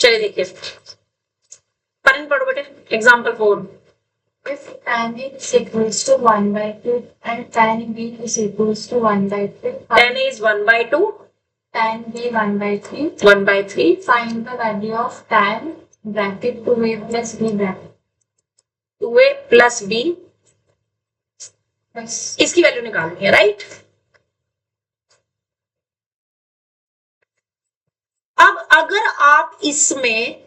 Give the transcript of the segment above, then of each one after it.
चलिए देखिए, पढ़ पढ़ो बेटे, example 4। If tan A is equals to 1 by 2 and tan B is equals to 1 by 3, tan A is 1 by 2, tan B 1 by 3, 1 by 3, find the value of tan bracket 2A plus B bracket. 2A plus B, Yes. इसकी value निकालनी है, right. अब अगर आप इसमें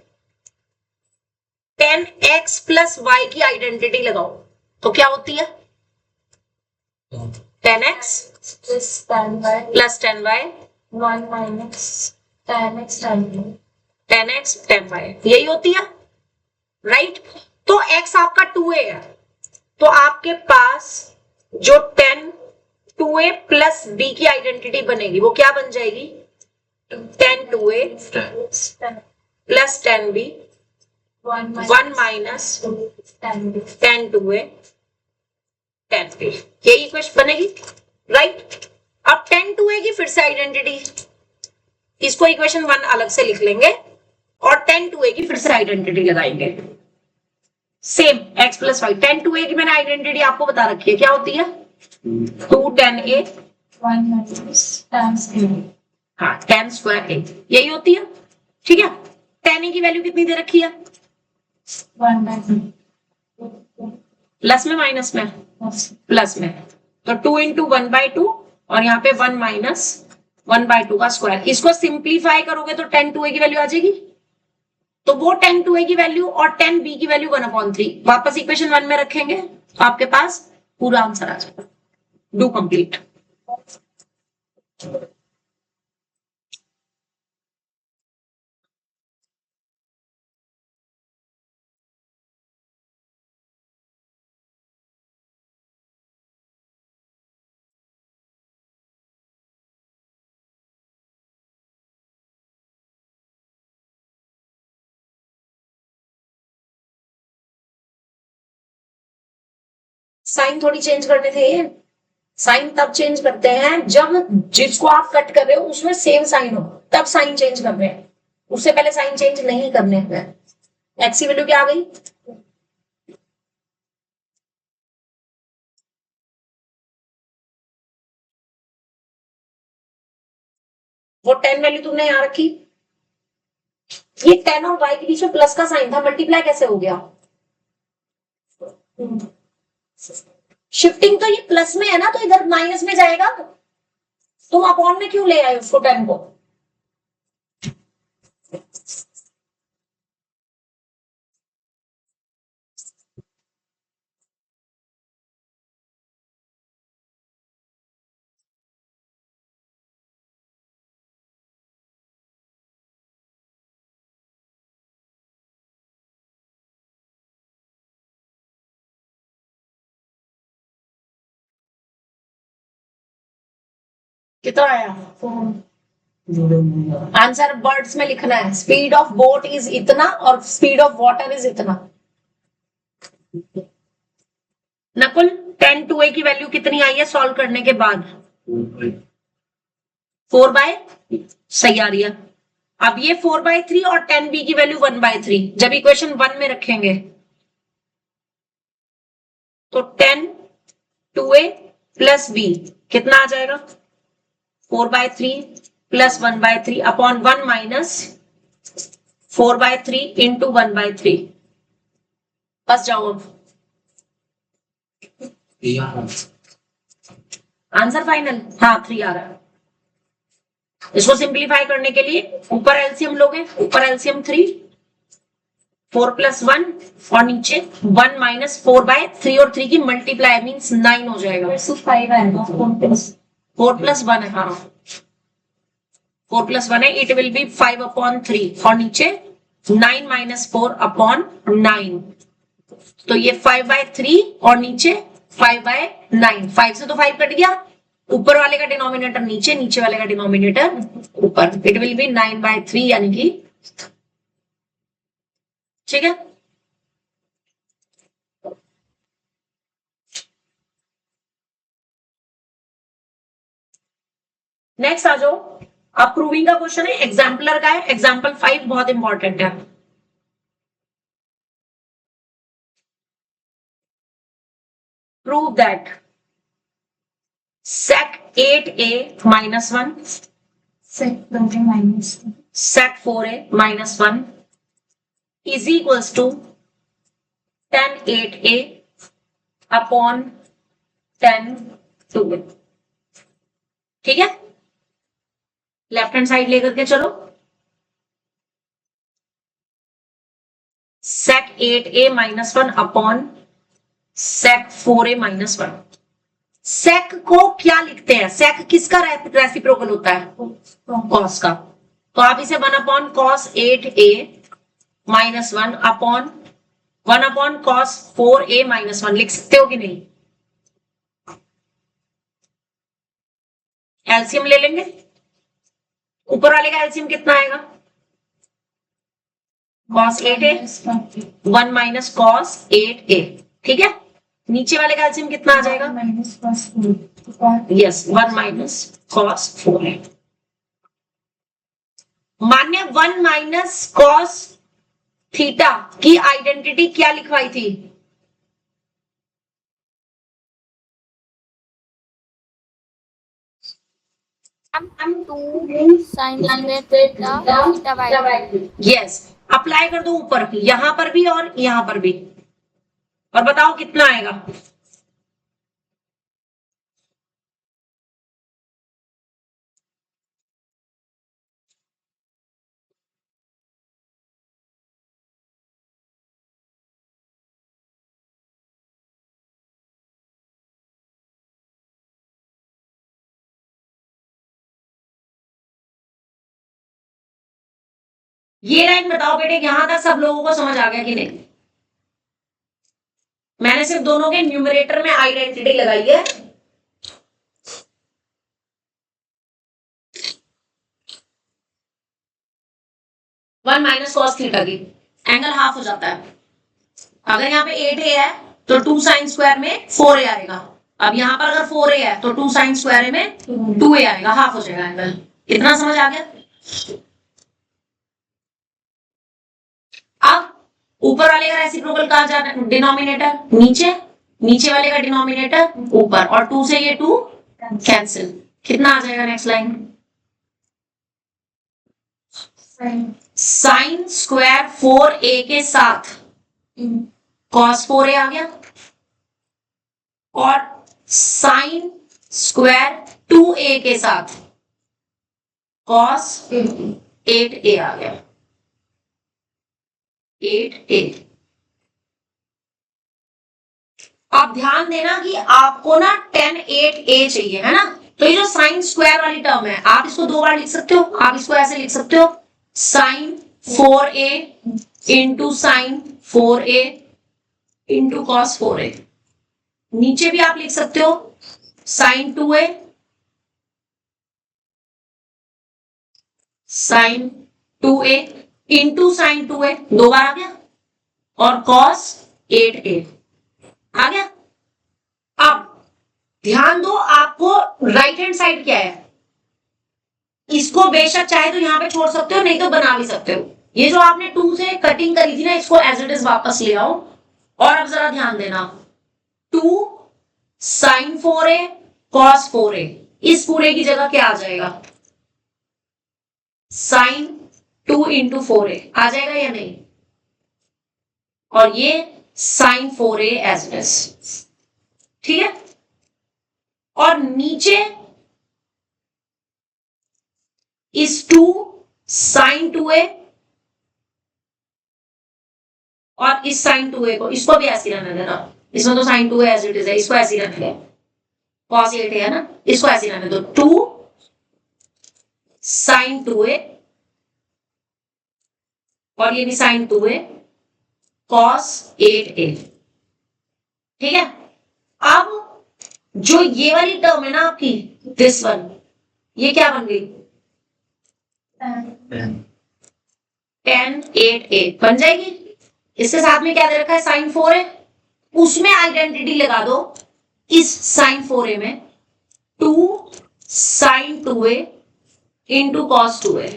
tan x plus y की identity लगाओ तो क्या होती है? tan x Plus tan y plus tan y 1 minus tan x tan B. tan x tan y, यही होती है, राइट। तो x आपका 2a है, तो आपके पास जो tan 2a प्लस b की आइडेंटिटी बनेगी वो क्या बन जाएगी? tan 2a plus tan b 1 minus tan B. tan 2a tan b, यही इक्वेशन बनेगी, राइट। अब tan 2a की फिर से आइडेंटिटी, इसको इक्वेशन 1 अलग से लिख लेंगे और tan 2a की फिर से आइडेंटिटी लगाएंगे, same x plus y. tan 2a की मैंने आइडेंटिटी आपको बता रखी है, क्या होती है? 2 tan a 1 minus tan square. हाँ tan स्क्वायर a, यही होती है, ठीक है। tan a की वैल्यू कितनी दे रखी है? 1 by 2. प्लस में माइनस में? प्लस में, तो 2 इंटू 1 बाई 2 और यहाँ पे 1 माइनस 1 बाई 2 का स्क्वायर। इसको सिंप्लीफाई करोगे तो tan 2a की वैल्यू आ जाएगी, तो वो tan 2a की वैल्यू और tan b की वैल्यू 1/3 वापस इक्वेशन 1 में रखेंगे तो आपके पास पूरा आंसर आ जाएगा। Do complete. साइन थोड़ी चेंज करने थे, साइन तब चेंज करते हैं जब जिसको आप कट कर रहे हो उसमें सेम साइन हो, तब साइन चेंज कर रहे हैं, उससे पहले साइन चेंज नहीं करने हैं। एक्स की वैल्यू क्या आ गई? वो 10 वैल्यू तुमने यहां रखी, ये 10 और y के बीच में प्लस का साइन था, मल्टीप्लाई कैसे हो गया? शिफ्टिंग तो ये प्लस में है ना, तो इधर माइनस में जाएगा, तुम अपॉन में क्यों ले आए उसको 10 को? कितना आया? आंसर वर्ड्स में लिखना है, स्पीड ऑफ बोट इज इतना और स्पीड ऑफ वाटर इज इतना। नकुल, tan 2a की वैल्यू कितनी आई है सॉल्व करने के बाद? 4/, सही आ रही है। अब ये 4/3 और tan b की वैल्यू 1/3 जब इक्वेशन 1 में रखेंगे तो tan 2a प्लस b कितना आ जाएगा? 4/3 प्लस 1/3 अपॉन 1 माइनस 4/3 इंटू 1/3। बस जाओ अब, आंसर फाइनल, हाँ 3 आ रहा है। इसको सिंप्लीफाई करने के लिए ऊपर एलसीएम लोगे, ऊपर एलसीएम 3, 4 प्लस 1 और नीचे 1 माइनस 4/3 और 3 की मल्टीप्लाई मीन्स 9 हो जाएगा। 5 आएगा, 4 प्लस 1 है, हाँ 4 प्लस 1 है, इट विल बी 5/3 और नीचे 9 माइनस 4/9, तो ये 5/3 और नीचे 5/9, 5 से तो 5 कट गया, ऊपर वाले का डिनोमिनेटर नीचे, नीचे वाले का डिनोमिनेटर ऊपर, इट विल बी 9/3 यानी कि, ठीक है। नेक्स्ट आ जाओ, अब प्रूविंग का क्वेश्चन है, एग्जाम्पलर का है, एग्जाम्पल 5 बहुत इंपॉर्टेंट है। Prove that sec 8a minus 1 sec 4a minus 1 sec 4a minus 1 is equals to tan 8a upon tan 2a। ठीक है, लेफ्ट हैंड साइड लेकर के चलो। sec 8a minus 1 upon sec 4a minus 1। sec को क्या लिखते हैं? sec किसका रेसिप्रोकल होता है? cos का। तो आप इसे 1 upon cos 8a minus 1 upon 1 upon cos 4a minus 1 लिख सकते हो कि नहीं? एलसीएम ले लेंगे। ऊपर वाले का एलसीएम कितना आएगा? cos 8a 1 minus cos 8a। ठीक है, नीचे वाले का एलसीएम कितना आ जाएगा? minus cos 4 yes, 1 minus cos 4a। मान्य 1 माइनस cos थीटा की आइडेंटिटी क्या लिखवाई थी? हम 2 sin square theta by yes, apply कर दो ऊपर भी, यहां पर भी और यहां पर भी, और बताओ कितना आएगा? ये लाइन बताओ बेटे, यहां तक सब लोगों को समझ आ गया कि नहीं? मैंने सिर्फ दोनों के न्यूमरेटर में आइडेंटिटी लगाई है। वन माइनस कॉस थीटा की एंगल हाफ हो जाता है। अगर यहाँ पे 8a है तो 2 साइन स्क्वायर में 4a आएगा। अब यहाँ पर अगर 4a है तो 2 साइन स्क्वायर में 2a आएगा, हाफ हो जाएगा एंगल। इतना समझ आ गया? अब ऊपर वाले का रेसिप्रोकल कहा जाता है, डिनोमिनेटर नीचे, नीचे वाले का डिनोमिनेटर ऊपर, और 2 से ये 2 कैंसिल। कितना आ जाएगा next line? Sine square 4a के साथ cos 4a आ गया, और साइन स्क्वायर 2a के साथ cos 8a आ गया। 8a। आप ध्यान देना कि आपको ना tan 8a चाहिए, है ना? तो ये जो साइन स्क्वायर वाली टर्म है, आप इसको 2 बार लिख सकते हो। आप इसको ऐसे लिख सकते हो, sine 4a into sine 4a into cos 4a। नीचे भी आप लिख सकते हो, sine 2a sine 2a into sine 2a, 2 बार आ गया, और कॉस 8a आ गया। अब ध्यान दो, आपको राइट हैंड साइड क्या है? इसको बेशक चाहे तो यहां पे छोड़ सकते हो, नहीं तो बना भी सकते हो। ये जो आपने 2 से कटिंग करी थी ना, इसको एज इट इज वापस ले आओ। और अब जरा ध्यान देना, 2 साइन 4a कॉस 4a, इस पूरे की जगह क्या आ जाएगा? साइन 2 इंटू 4a आ जाएगा या नहीं? और ये sign 4a as it is. ठीक है, और नीचे इस 2 साइन 2a और इस साइन 2a को, इसको भी ऐसे रहने देना। इसमें तो sign 2a as it is है, इसको ऐसे रहने दो। कॉस 8a है ना, इसको ऐसे रहने दो। 2 साइन 2a और ये भी साइन 2a कॉस 8a। ठीक है, अब जो ये वाली टर्म है ना आपकी, दिस वन, ये क्या बन गई? tan 8a बन जाएगी। इसके साथ में क्या दे रखा है? Sign 4a। उसमें आइडेंटिटी लगा दो, इस साइन 4a में 2 sign 2a into cos 2a,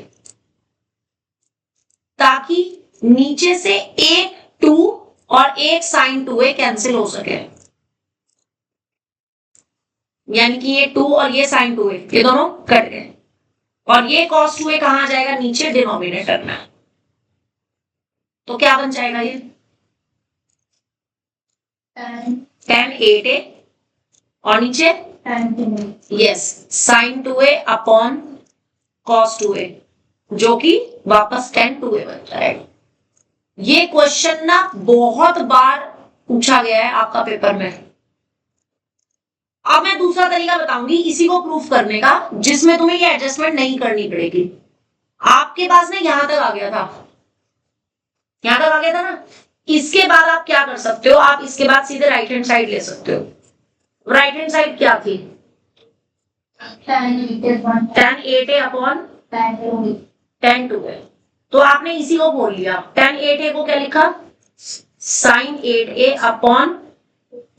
ताकि नीचे से एक 2 और एक साइन 2a कैंसिल हो सके, यानी कि ये 2 और ये साइन 2a ये दोनों कट गए, और ये cos 2a कहां आ जाएगा, नीचे डिनोमिनेटर में। तो क्या बन जाएगा ये tan 8a, और नीचे yes sign 2a upon cos 2a, जो कि वापस tan 2a बन जाएगा। ये क्वेश्चन ना बहुत बार पूछा गया है आपका पेपर में। अब मैं दूसरा तरीका बताऊंगी इसी को प्रूफ करने का, जिसमें तुम्हें ये एडजस्टमेंट नहीं करनी पड़ेगी। आपके पास ना यहां तक आ गया था, यहां तक आ गया था ना। इसके बाद आप क्या कर सकते हो, आप इसके बाद सीधे राइट हैंड साइड ले सकते हो। राइट हैंड साइड क्या थी, tan 8a upon tan 2a। तो आपने इसी को बोल लिया, tan 8a को क्या लिखा, sin 8a upon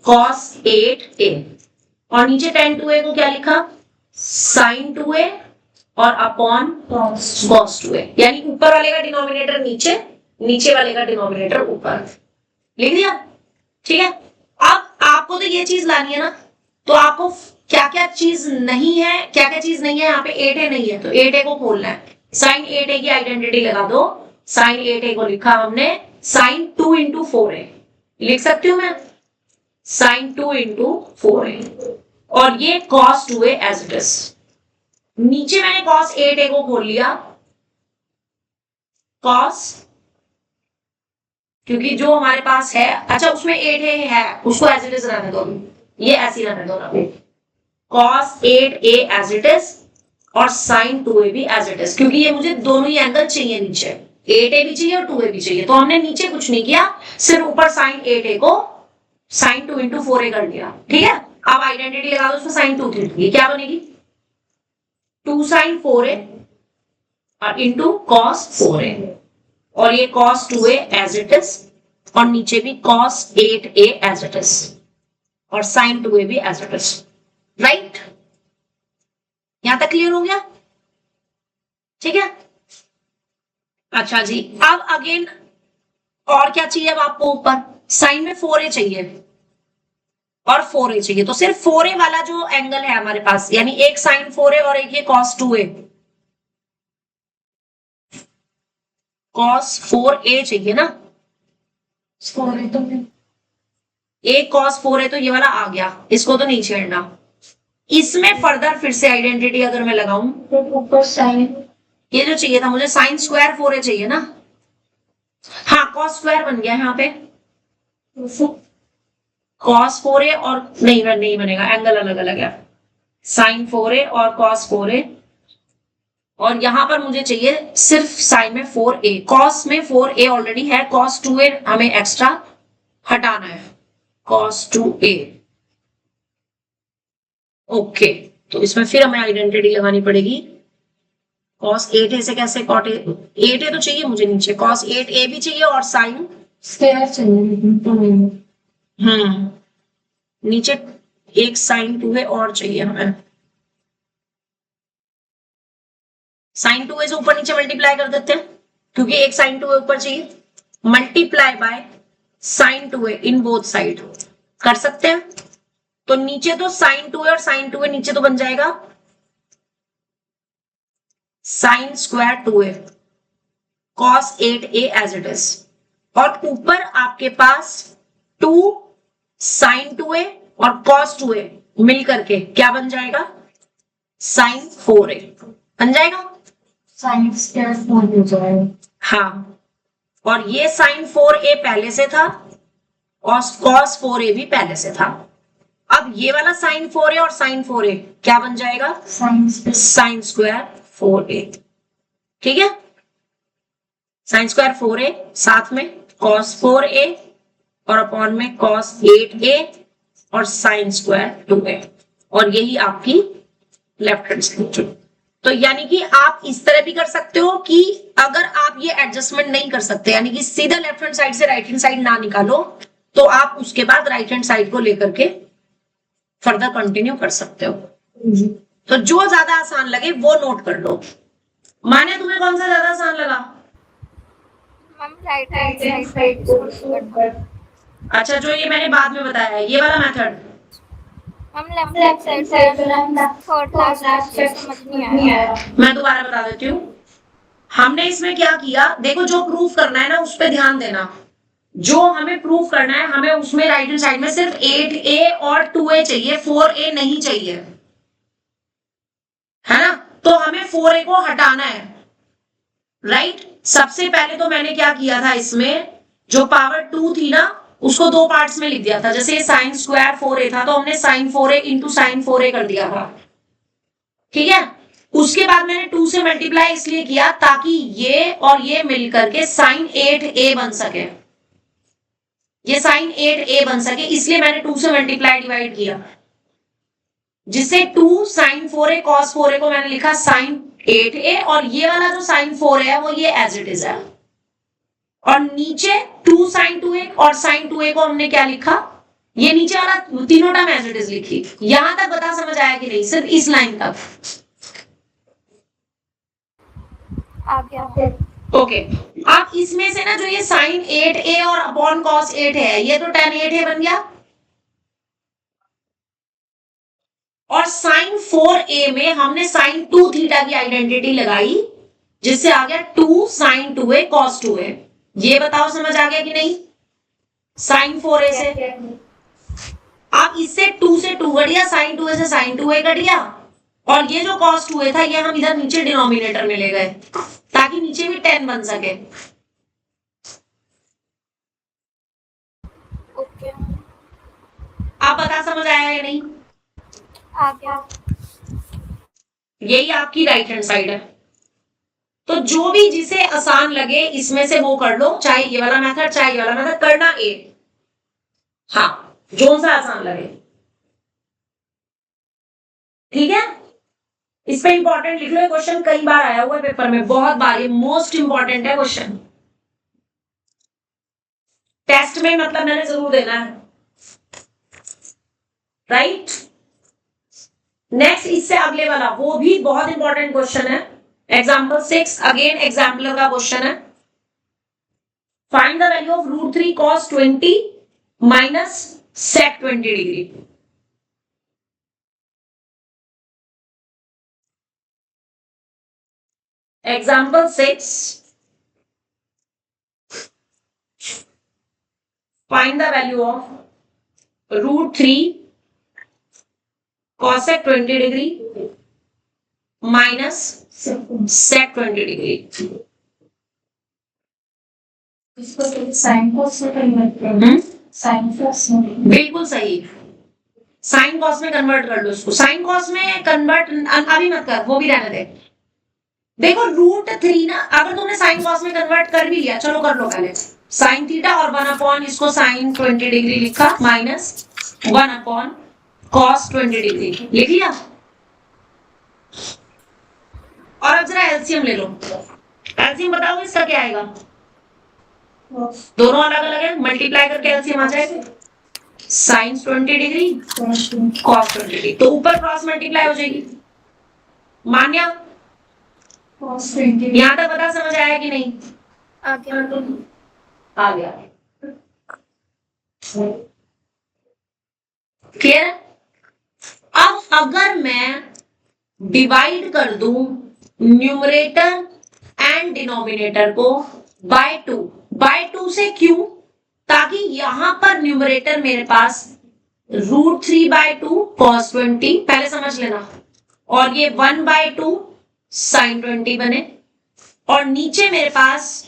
cos 8a, और नीचे tan 2a को क्या लिखा, sin 2a और अपॉन cos 2a, यानी ऊपर वाले का डिनोमिनेटर नीचे, नीचे वाले का डिनोमिनेटर ऊपर, लिख दिया। ठीक है, अब आपको तो ये चीज लानी है ना, तो आपको क्या क्या चीज नहीं है, क्या क्या चीज नहीं है, यहाँ पे 8a नहीं है तो 8a को खोलना है। साइन 8a की आइडेंटिटी लगा दो, साइन 8a को लिखा हमने साइन 2 इंटू 4a, लिख सकती हूँ मैं साइन 2 इंटू 4a, और ये cos 2a as it is. नीचे मैंने cos 8a को खोल लिया, cos, क्योंकि जो हमारे पास है, अच्छा उसमें 8a है, उसको एज इट इज रहने दो, ये ऐसे ही रहने दो ना, cos 8a as it is और sin 2a भी एज इट इज, क्योंकि ये मुझे दोनों ही एंगल चाहिए, नीचे 8a भी चाहिए और 2a भी चाहिए। तो हमने नीचे कुछ नहीं किया, सिर्फ ऊपर sin 8a को sin 2 इंटू 4a कर दिया। ठीक है, अब आइडेंटिटी लगा दो उसमें sin 2 थी, क्या बनेगी 2 sin 4a और इंटू cos 4a, और ये cos 2a as it is, और नीचे भी cos 8a as it is, और sin 2a भी एज इट इज। राइट, यहां तक क्लियर हो गया। ठीक है, अच्छा जी, अब अगेन और क्या चाहिए अब आपको, ऊपर साइन में 4a चाहिए और 4a चाहिए, तो सिर्फ 4a वाला जो एंगल है हमारे पास, यानी एक साइन 4a और एक ये cos 2a, cos 4a चाहिए ना, एक cos 4a तो ये वाला आ गया, इसको तो नहीं छेड़ना। इसमें फर्दर फिर से आइडेंटिटी अगर मैं लगाऊं, ऊपर साइन, ये जो चाहिए था मुझे साइन स्क्वायर 4a चाहिए ना, हाँ cos स्क्वायर बन गया यहाँ पे, cos 4a और नहीं बनेगा, एंगल अलग अलग है, साइन 4a और cos 4a, और यहां पर मुझे चाहिए सिर्फ साइन में 4a, cos में 4a ऑलरेडी है, cos 2a हमें एक्स्ट्रा हटाना है, cos 2a। ओके, तो इसमें फिर हमें आइडेंटिटी लगानी पड़ेगी, cos 8a से कैसे, cot 8a तो चाहिए मुझे नीचे, cos 8a भी चाहिए और साइन स्क्वायर चाहिए, नीचे एक साइन 2a और चाहिए हमें, साइन 2a से ऊपर नीचे मल्टीप्लाई कर देते हैं, क्योंकि एक साइन 2a ऊपर चाहिए, multiply by sine 2a in both side कर सकते हैं। तो नीचे तो साइन 2a और साइन 2a नीचे तो बन जाएगा sine square 2a cos 8a as it is, और ऊपर आपके पास 2 साइन 2a और cos 2a मिल करके क्या बन जाएगा, साइन 4a बन जाएगा, साइन स्क्वायर 4 हो जाएगा। हाँ, और ये साइन 4a पहले से था और cos 4a भी पहले से था। अब ये वाला साइन 4a और साइन 4a क्या बन जाएगा, साइन स्क्वायर 4a। ठीक है, साइन स्क्वायर 4a साथ में cos 4a और अपॉन में cos 8a और साइन स्क्वायर 2a, और यही आपकी लेफ्ट हैंड साइड। तो यानी कि आप इस तरह भी कर सकते हो कि अगर आप ये एडजस्टमेंट नहीं कर सकते, यानी कि सीधा लेफ्ट हैंड साइड से राइट हैंड साइड ना निकालो, तो आप उसके बाद राइट हैंड साइड को लेकर के फर्दर कंटिन्यू कर सकते हो। तो जो ज्यादा आसान लगे वो नोट कर लो। माने तुम्हें कौन सा ज्यादा आसान लगा? मैम राइट हैंड साइड को अच्छा, जो ये मैंने बाद में बताया है ये वाला method. Ma'am left side third last समझ नहीं आया। मैं दोबारा बता देती हूँ। हमने इसमें क्या किया, देखो जो प्रूफ करना है ना उस पर ध्यान देना। जो हमें प्रूफ करना है हमें उसमें राइट हैंड साइड में सिर्फ 8a और 2a चाहिए, 4a नहीं चाहिए, है ना? तो हमें 4a को हटाना है, राइट? सबसे पहले तो मैंने क्या किया था, इसमें जो पावर 2 थी ना उसको दो पार्ट्स में लिख दिया था। जैसे साइन स्क्वायर 4a था तो हमने sign 4a into sine 4a कर दिया था, ठीक है? उसके बाद मैंने 2 से मल्टीप्लाई इसलिए किया ताकि ये और ये मिलकर के साइन 8a बन सके, ये साइन 8a बन सके, इसलिए मैंने 2 से मल्टीप्लाई डिवाइड किया, जिससे 2 साइन 4a कॉस 4a को मैंने लिखा साइन 8a, और ये वाला जो साइन 4a है वो ये एज इट इज है, और नीचे 2 साइन 2a और साइन 2a को हमने क्या लिखा, ये नीचे वाला तीनों टर्म एज इट इज लिखी। यहां तक बता समझ आया कि नहीं? सिर्फ इस लाइन तक आ गया। ओके। अब इसमें से ना जो ये साइन 8a और अपॉन कॉस 8 है, ये तो tan 8a बन गया, और साइन 4a में हमने साइन 2 थीटा की आइडेंटिटी लगाई, जिससे आ गया 2 साइन 2a कॉस 2a। ये बताओ समझ आ गया कि नहीं? साइन 4a से अब इससे 2 से 2 कट गया, साइन 2a से साइन 2a कट गया, और ये जो कॉस 2a था ये हम इधर नीचे डिनोमिनेटर में ले गए ताकि नीचे भी 10 बन सके। ओके आप बता समझ आया या नहीं? आ गया। यही आपकी राइट हैंड साइड है। तो जो भी जिसे आसान लगे इसमें से वो कर लो, चाहे ये वाला मेथड चाहे ये वाला मेथड, करना ए, हाँ जो सा आसान लगे, ठीक है? इस पे इंपॉर्टेंट लिख लो, क्वेश्चन कई बार आया हुआ है पेपर में, बहुत बार, ये मोस्ट इंपॉर्टेंट है क्वेश्चन, टेस्ट में मतलब मैंने जरूर देना है, राइट? नेक्स्ट इससे अगले वाला वो भी बहुत इंपॉर्टेंट क्वेश्चन है, एग्जाम्पल 6, अगेन एग्जाम्पलर का क्वेश्चन है। Find the value of √3 cos 20 minus sec 20 degree. Example 6, find the value of √3 cosec 20 degree minus sec 20 degree. इसको साइन कॉस में कन्वर्ट कर, साइन कॉस में। बिल्कुल सही, साइन कॉस में कन्वर्ट कर लो इसको। साइन कॉस में कन्वर्ट अभी मत कर, वो भी रहने दे। देखो √3 ना, अगर तुमने साइन कॉस में कन्वर्ट कर भी लिया, चलो कर लो पहले। साइन थीटा और 1 अपॉन इसको साइन 20 डिग्री लिखा, माइनस 1 अपॉन कॉस 20 डिग्री लिख लिया। और अब जरा एलसीएम ले लो, एलसीएम बताओ इसका क्या आएगा? दोनों अलग अलग है, मल्टीप्लाई करके एलसीएम आ जाएगा, साइन 20 डिग्री कॉस 20 डिग्री, तो ऊपर क्रॉस मल्टीप्लाई हो जाएगी। मान्या कॉस 20 यहां तक पता समझ आया कि नहीं? आ गया। आ गया, क्लियर है? अब अगर मैं डिवाइड कर दूं न्यूमरेटर एंड डिनोमिनेटर को बाय 2 से क्यों? ताकि यहां पर न्यूमरेटर मेरे पास √3/2 cos 20 पहले समझ लेना, और ये 1/2 sin 20 बने, और नीचे मेरे पास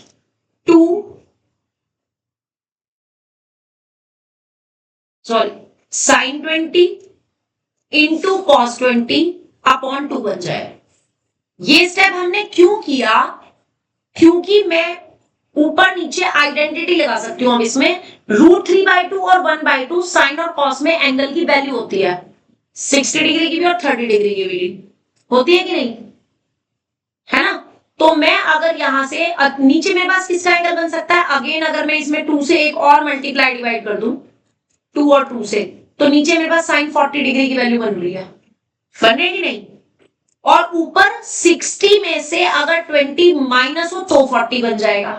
2 sin 20 इंटू cos 20 अपॉन 2 बन जाए। ये स्टेप हमने क्यों किया? क्योंकि मैं ऊपर नीचे आइडेंटिटी लगा सकती हूँ। हम इसमें √3/2 और 1/2 साइन और कॉस में एंगल की वैल्यू होती है, 60 डिग्री की भी और 30 डिग्री की भी होती है कि नहीं, है ना? तो मैं अगर यहां से नीचे मेरे पास किसका एंगल बन सकता है? अगेन अगर मैं इसमें 2 से एक और मल्टीप्लाई डिवाइड कर दूं 2 और 2 से, तो नीचे मेरे पास साइन 40 डिग्री की वैल्यू बन रही है, बन रही है कि नहीं? और ऊपर 60 में से अगर 20 माइनस हो तो 40 बन जाएगा,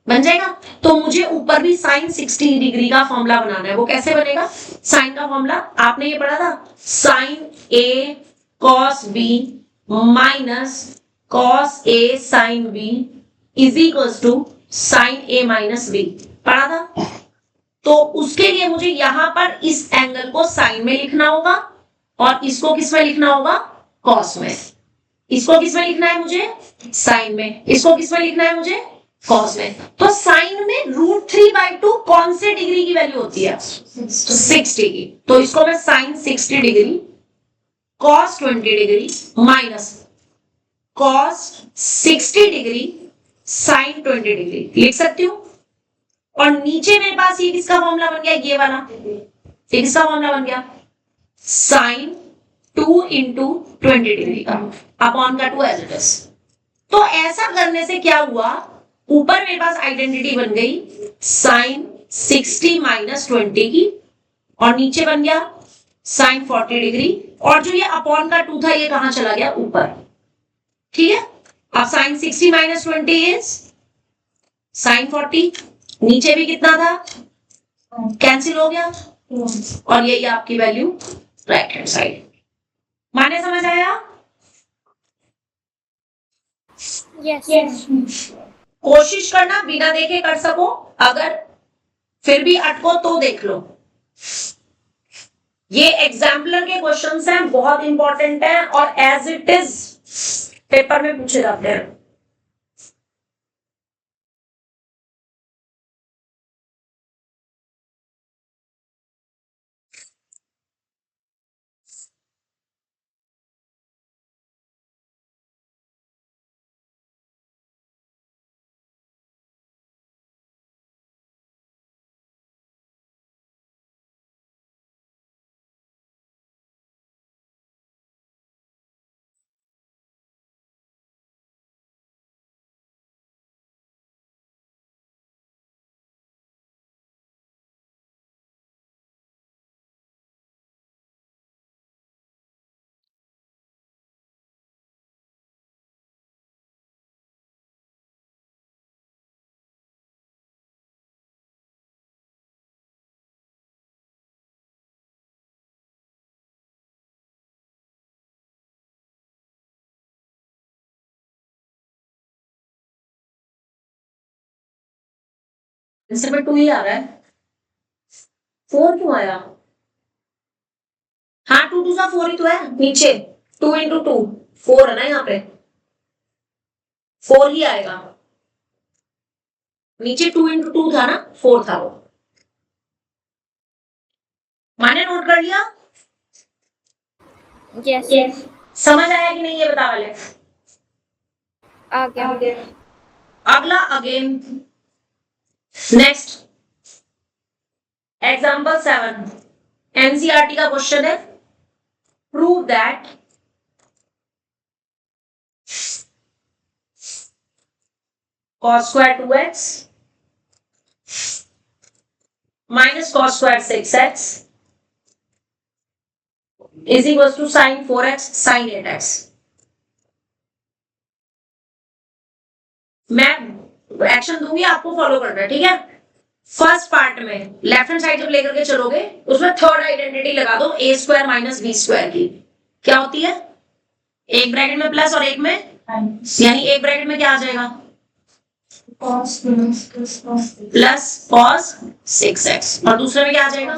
बन जाएगा। तो मुझे ऊपर भी साइन 60 डिग्री का फॉर्मूला बनाना है। वो कैसे बनेगा? साइन का फॉर्मूला आपने ये पढ़ा था, sine A cos B minus cos A sine B is equals to sine A minus B, पढ़ा था। तो उसके लिए मुझे यहां पर इस एंगल को साइन में लिखना होगा और इसको किस में लिखना होगा? कॉस में। इसको किस में लिखना है मुझे? साइन में। इसको किस में लिखना है मुझे? कॉस में। तो साइन में √3/2 कौन से डिग्री की वैल्यू होती है? 60 की। तो इसको मैं sine 60 degree cos 20 degree minus cos 60 degree sine 20 degree लिख सकती हूं। और नीचे मेरे पास ये किसका फॉर्मूला बन गया? ये वाला। ये किसका फॉर्मूला बन गया? साइन 2 इंटू 20 डिग्री का अपॉन का 2 एज इट इज। तो ऐसा करने से क्या हुआ? ऊपर मेरे पास आइडेंटिटी बन गई साइन 60 माइनस 20 की और नीचे बन गया साइन 40 डिग्री। और जो ये अपॉन का 2 था ये कहां चला गया? ऊपर। ठीक है। अब साइन 60 माइनस 20 इज साइन 40। नीचे भी कितना था? कैंसिल हो गया और यही आपकी वैल्यू राइट हैंड साइड। माने समझ आया? यस। कोशिश करना बिना देखे कर सको, अगर फिर भी अटको तो देख लो। ये एग्जाम्पलर के क्वेश्चंस हैं, बहुत इंपॉर्टेंट हैं और एज इट इज पेपर में पूछे जाते हैं। आंसर में 2 ही आ रहा है, 4 क्यों आया? हाँ 2 2 सा 4 ही तो है नीचे। 2 इंटू 2 4 है ना, यहाँ पे 4 ही आएगा। नीचे 2 इंटू 2 था ना, 4 था वो। माने नोट कर लिया? यस। समझ आया कि नहीं ये बता वाले? आगे। अगला अगेन नेक्स्ट एग्जांपल 7 एनसीईआरटी का क्वेश्चन है। Prove that cos square 2x minus cos square 6x is equals to sin 4x sin 8x। मैं एक्शन दूंगी, आपको फॉलो करना है, ठीक है। फर्स्ट पार्ट में लेफ्ट हैंड साइड जब लेकर के चलोगे उसमें थर्ड आइडेंटिटी लगा दो a square minus b square की। क्या होती है? एक ब्रैकेट में प्लस और एक में यानी एक ब्रैकेट में क्या आ जाएगा? प्लस cos 6x और दूसरे में क्या आ जाएगा?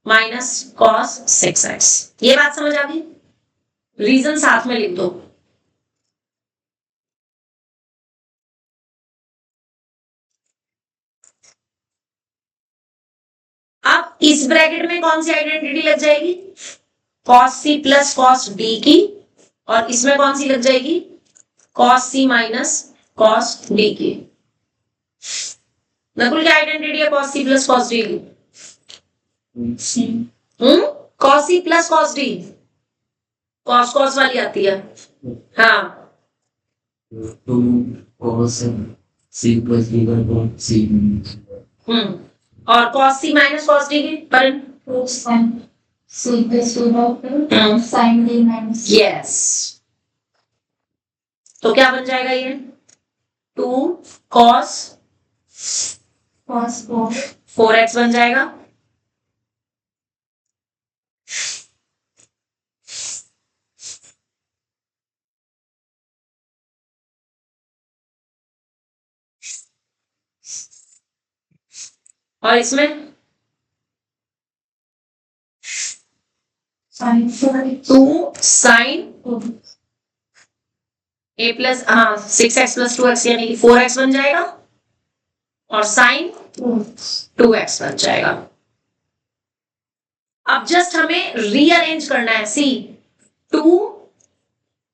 Minus cos 6x। ये बात समझ आ गई? रीजन साथ में लिख दो। अब इस ब्रैकेट में कौन सी आइडेंटिटी लग जाएगी? cos c plus cos d की। और इसमें कौन सी लग जाएगी? cos c minus cos d की। नकुल क्या आइडेंटिटी है cos c plus cos d की? cos c plus cos d cos cos वाली आती है। हाँ 2 cos c plus d by cos c। और cos c minus cos d की पर C plus 2 by 2 sin D minus yes, तो क्या बन जाएगा ये 2 cos cos 4 4x बन जाएगा। और इसमें sin 4 2 sin 2 a plus 6x plus 2x यानी कि 4x बन जाएगा और sin 2x बन जाएगा। अब जस्ट हमें रीअरेंज करना है। सी 2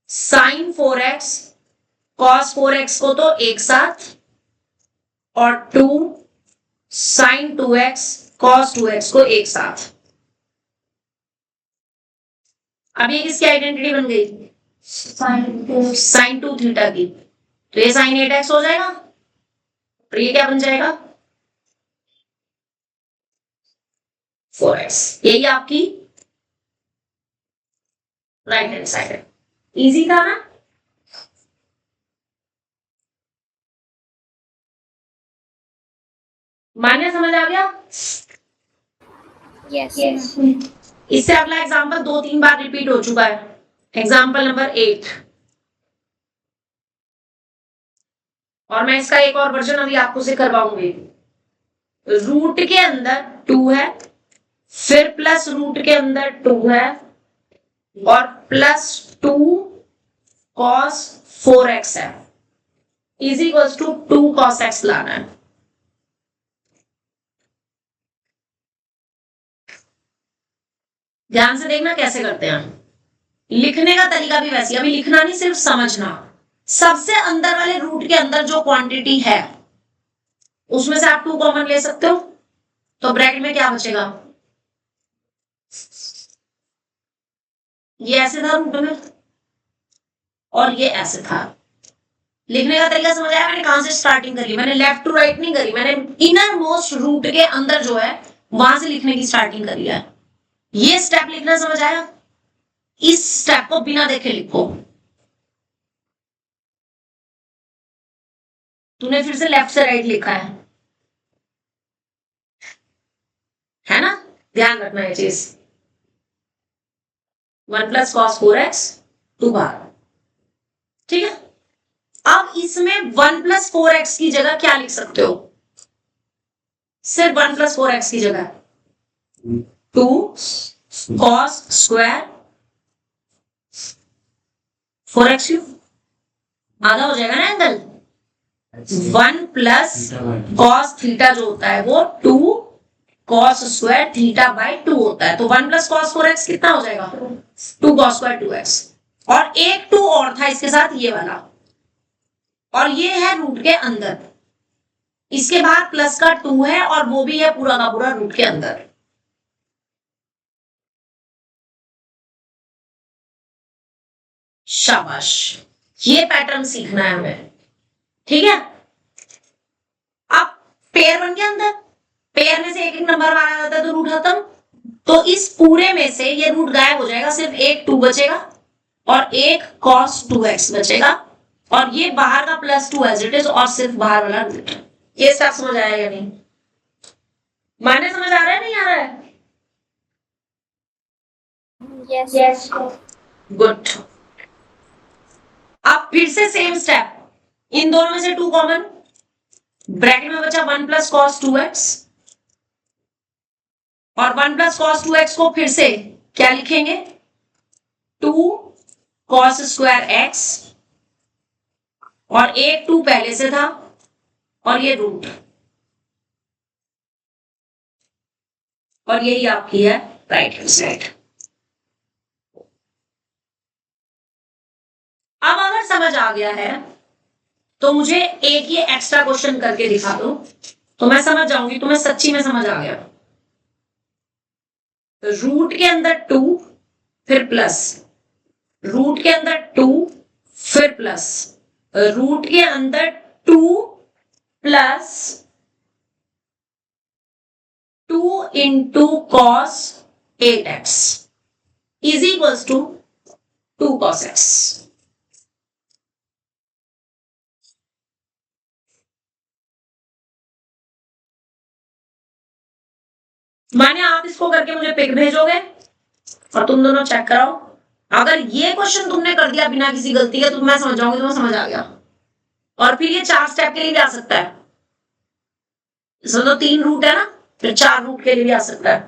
sin 4x cos 4x को तो एक साथ और 2 sin 2x cos 2x को एक साथ। अब ये किसकी आइडेंटिटी बन गई? sin 2 sin 2 थीटा की। तो ये sin 8x हो जाएगा और ये क्या बन जाएगा 4x। यही आपकी राइट हैंड साइड है। इजी था ना? मान्य समझ आ गया? यस इससे अगला एग्जांपल 2-3 बार रिपीट हो चुका है। एग्जांपल नंबर 8 और मैं इसका एक और वर्जन अभी आपको से करवाऊंगी। रूट के अंदर 2 है, फिर प्लस रूट के अंदर 2 है और प्लस 2 cos 4x है is equals to 2 cos x लाना है। ध्यान से देखना कैसे करते हैं। लिखने का तरीका भी वैसे, अभी लिखना नहीं सिर्फ समझना। सबसे अंदर वाले रूट के अंदर जो क्वांटिटी है उसमें से आप 2 कॉमन ले सकते हो, तो ब्रैकेट में क्या बचेगा? ये ऐसे था रूट में और ये ऐसे था। लिखने का तरीका समझ आया? मैंने कहां से स्टार्टिंग करी? मैंने लेफ्ट टू राइट नहीं करी, मैंने इनर मोस्ट रूट के अंदर जो है वहां से लिखने की स्टार्टिंग करी है। ये स्टेप लिखना समझ आया? इस स्टेप को बिना देखे लिखो। तूने फिर से लेफ्ट से राइट लिखा है ना? ध्यान रखना ये चीज। 1 प्लस cos 4x 2 बार, ठीक है। अब इसमें 1 प्लस 4x की जगह क्या लिख सकते हो? सिर्फ 1 प्लस 4x की जगह 2 cos स्क्वायर 4x क्यूब आधा हो जाएगा ना एंगल। 1 प्लस cos थीटा जो होता है वो 2 cos स्क्वायर थीटा बाई 2 होता है। तो 1 प्लस cos 4x कितना हो जाएगा? 2 cos स्क्वायर 2x। और एक 2 और था इसके साथ, ये वाला, और ये है रूट के अंदर। इसके बाद प्लस का 2 है और वो भी है पूरा का पूरा रूट के अंदर। शाबाश, ये पैटर्न सीखना है हमें, ठीक है। अब पेयर बन गया अंदर, पेयर में से एक एक नंबर माना जाता है तो रूट खत्म। तो इस पूरे में से ये रूट गायब हो जाएगा, सिर्फ एक 2 बचेगा और एक cos 2x बचेगा और ये बाहर का प्लस 2 एज इट इज और सिर्फ बाहर वाला रूट। ये सब समझ आया या नहीं? माने समझ आ रहा है नहीं आ रहा है? Yes good. अब फिर से सेम स्टेप, इन दोनों में से 2 कॉमन, ब्रैकेट में बचा 1 प्लस cos 2x और 1 प्लस cos 2x को फिर से क्या लिखेंगे? 2 cos स्क्वायर x और एक 2 पहले से था और ये रूट, और यही आपकी है राइट हैंड साइड। अब अगर समझ आ गया है तो मुझे एक ये एक्स्ट्रा क्वेश्चन करके दिखा दो तो मैं समझ जाऊंगी तुम्हें सच्ची में समझ आ गया। रूट के अंदर 2 फिर प्लस, रूट के अंदर 2 फिर प्लस, रूट के अंदर 2 plus 2 into cos 8x is equals to 2 cos x. माने आप इसको करके मुझे पिक भेजोगे और तुम दोनों चेक कराओ। अगर ये क्वेश्चन तुमने कर दिया बिना किसी गलती के तो मैं समझ जाऊंगी तुम्हें समझ आ गया। और फिर ये 4 स्टेप के लिए भी आ सकता है, इसमें तो 3 रूट है ना, फिर 4 रूट के लिए भी आ सकता है।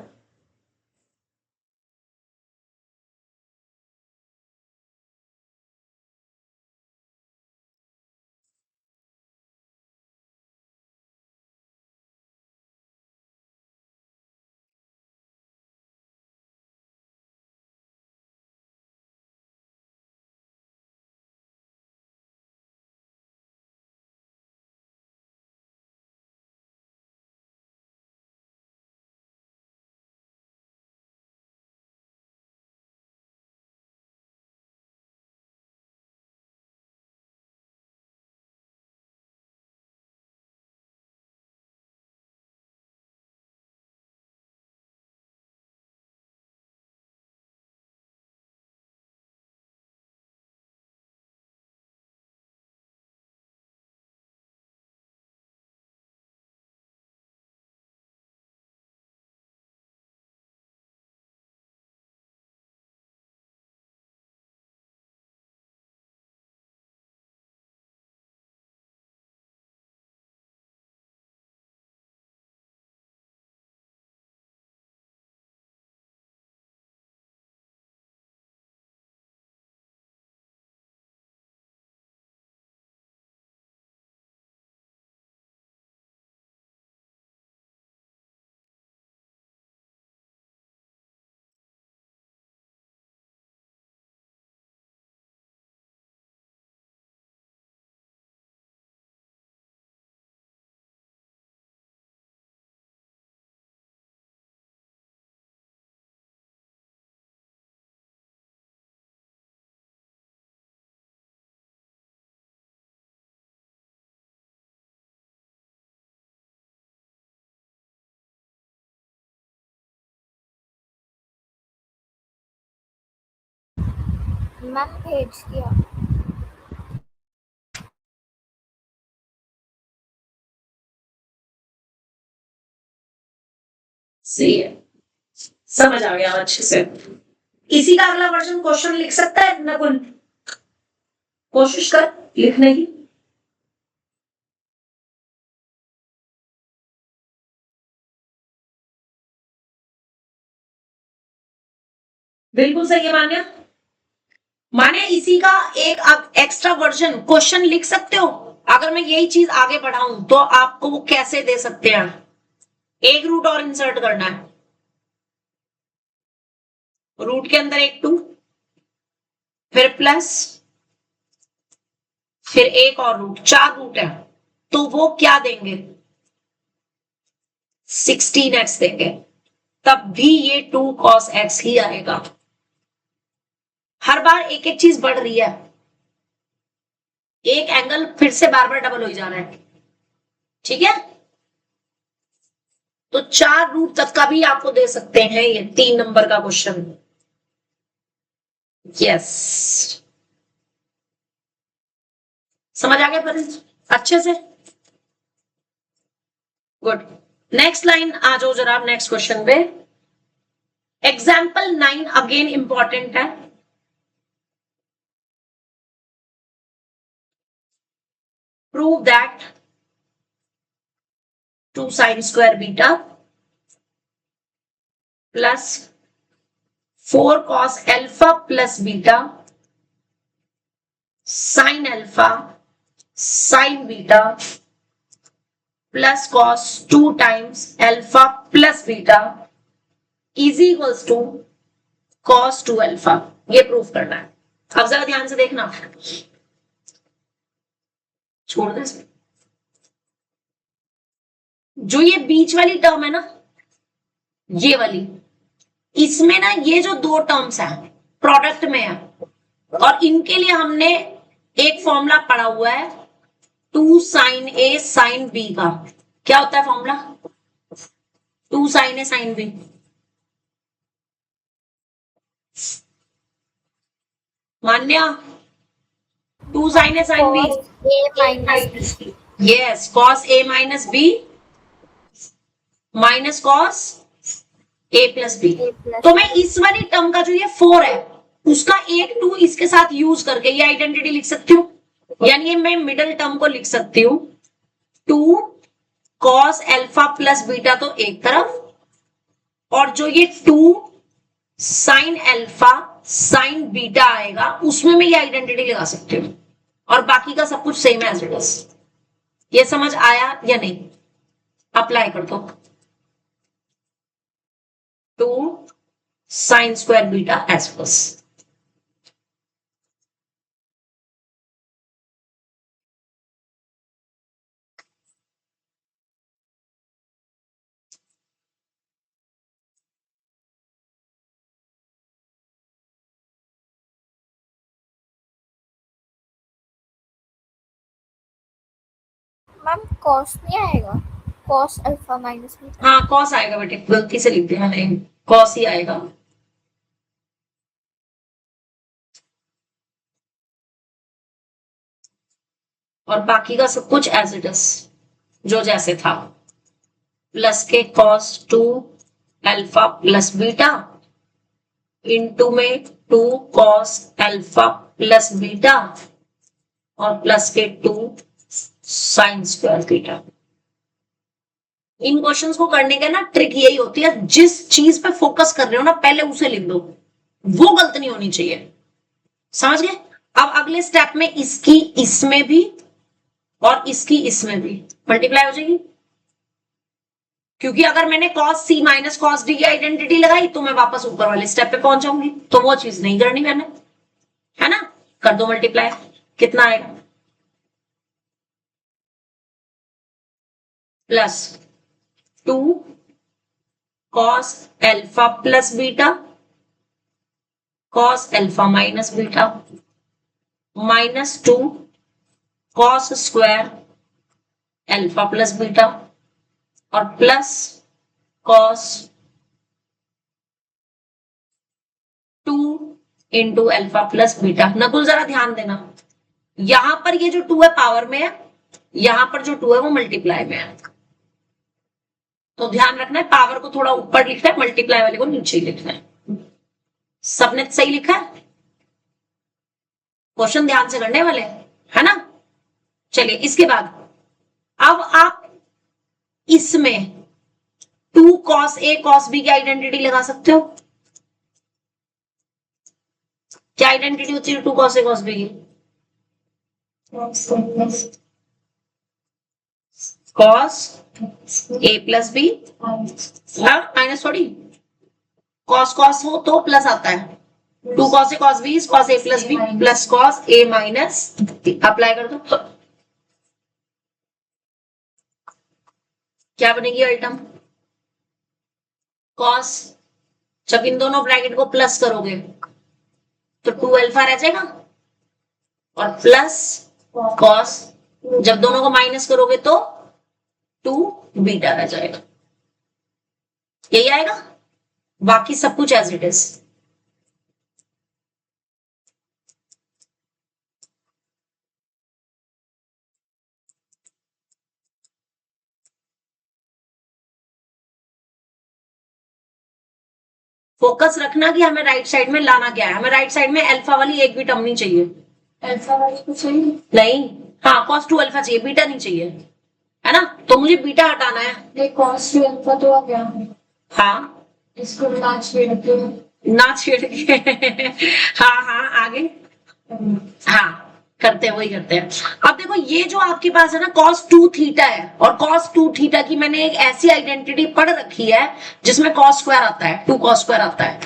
मैम भेज दिया। सही है, समझ आ गया अच्छे से। इसी का अगला वर्जन क्वेश्चन लिख सकता है नकुल? कोशिश कर लिखने की। बिल्कुल सही है मान्या। माने इसी का एक एक्स्ट्रा वर्जन क्वेश्चन लिख सकते हो। अगर मैं यही चीज आगे बढ़ाऊं तो आपको वो कैसे दे सकते हैं? एक रूट और इंसर्ट करना है, रूट के अंदर एक 2, फिर प्लस, फिर एक और रूट, 4 रूट है, तो वो क्या देंगे? 16x देंगे। तब भी ये 2 cos x ही आएगा। हर बार एक एक चीज बढ़ रही है, एक एंगल फिर से बार बार डबल हो जा रहा है, ठीक है? तो 4 रूट तक का भी आपको दे सकते हैं ये 3 नंबर का क्वेश्चन। यस, समझ आ गया पर अच्छे से? गुड। नेक्स्ट लाइन आ जाओ जरा, नेक्स्ट क्वेश्चन पे। एग्जाम्पल 9 अगेन इंपॉर्टेंट है। Prove that 2 sin square beta plus 4 cos alpha plus beta sin alpha sin beta plus cos 2 times alpha plus beta is equals to cos 2 alpha। ये proof करना है। अब जरा ध्यान से देखना, छोड़ दे इसमें। जो ये बीच वाली टर्म है ना, ये वाली, इसमें ना ये जो 2 टर्म्स है प्रोडक्ट में है, और इनके लिए हमने एक फॉर्मूला पढ़ा हुआ है 2 sin a sin b का। क्या होता है formula? 2 sin a sin b। Manya, 2 sin A sin B, cos A minus B. yes, cos A minus B minus cos A plus B। A plus तो मैं इस वाली टर्म का जो ये 4 है उसका एक 2 इसके साथ यूज करके ये आइडेंटिटी लिख सकती हूँ, यानी ये मैं मिडल टर्म को लिख सकती हूँ 2 cos अल्फा प्लस बीटा तो एक तरफ, और जो ये 2 sin अल्फा sin बीटा आएगा उसमें मैं ये आइडेंटिटी लगा सकती हूँ, और बाकी का सब कुछ सेम एज इट इज। ये समझ आया या नहीं? अप्लाई कर दो। 2 sin square beta as plus. Ma'am cos नहीं आएगा, cos अल्फा माइनस बीटा। हाँ कॉस आएगा बेटे, गलती से लिख दिया मैंने, कॉस ही आएगा। और बाकी का सब कुछ एज इट इज जो जैसे था, प्लस के cos 2 alpha plus beta into में 2 cos अल्फा प्लस बीटा और प्लस के 2 sin स्क्वायर बीटा। इन क्वेश्चंस को करने का ना ट्रिक यही होती है, जिस चीज पे फोकस कर रहे हो ना पहले उसे लिख दो, वो गलत नहीं होनी चाहिए, समझ गए? अब अगले स्टेप में इसकी इसमें भी और इसकी इसमें भी मल्टीप्लाई हो जाएगी, क्योंकि अगर मैंने cos C minus cos D की आइडेंटिटी लगाई तो मैं वापस ऊपर वाले स्टेप पे पहुंच जाऊंगी, तो वो चीज नहीं करनी मैंने, है ना? कर दो मल्टीप्लाई, कितना आएगा? Plus 2 cos alpha plus beta cos alpha minus beta minus 2 cos square alpha plus beta और plus cos 2 into alpha plus beta. Nakul जरा ध्यान देना, यहां पर ये जो 2 है पावर में है, यहां पर जो 2 है वो मल्टीप्लाई में है, तो ध्यान रखना है पावर को थोड़ा ऊपर लिखना है, मल्टीप्लाई वाले को नीचे ही लिखना है। सबने सही लिखा है? क्वेश्चन ध्यान से करने वाले है ना? चलिए इसके बाद अब आप इसमें 2 cos A cos B की आइडेंटिटी लगा सकते हो। क्या आइडेंटिटी होती है 2 cos A cos B की? cos A plus B minus थोड़ी, cos cos हो तो प्लस आता है, 2 cos A cos B is cos A plus B plus cos A minus, apply कर दो, क्या बनेगी अल्टम? cos, जब इन दोनों ब्रैकेट को प्लस करोगे तो 2 अल्फा रह जाएगा और प्लस cos, जब दोनों को माइनस करोगे तो 2 बीटा रह जाएगा, यही आएगा, बाकी सब कुछ एज इट इज। फोकस रखना कि हमें राइट साइड में लाना क्या है, हमें राइट साइड में अल्फा वाली एक भी टर्म नहीं चाहिए, अल्फा वाली को चाहिए नहीं, हाँ cos 2 अल्फा चाहिए, बीटा नहीं चाहिए, है ना? तो मुझे बीटा हटाना है। ये cos 2 अल्फा तो आ गया, हाँ इसको ना छेड़ते हैं। ना छेड़ के हाँ हाँ आगे, हाँ करते हैं, वही करते हैं। अब देखो ये जो आपके पास है ना cos 2 थीटा है, और cos 2 थीटा की मैंने एक ऐसी आइडेंटिटी पढ़ रखी है जिसमें cos स्क्वायर आता है, 2 cos स्क्वायर आता है,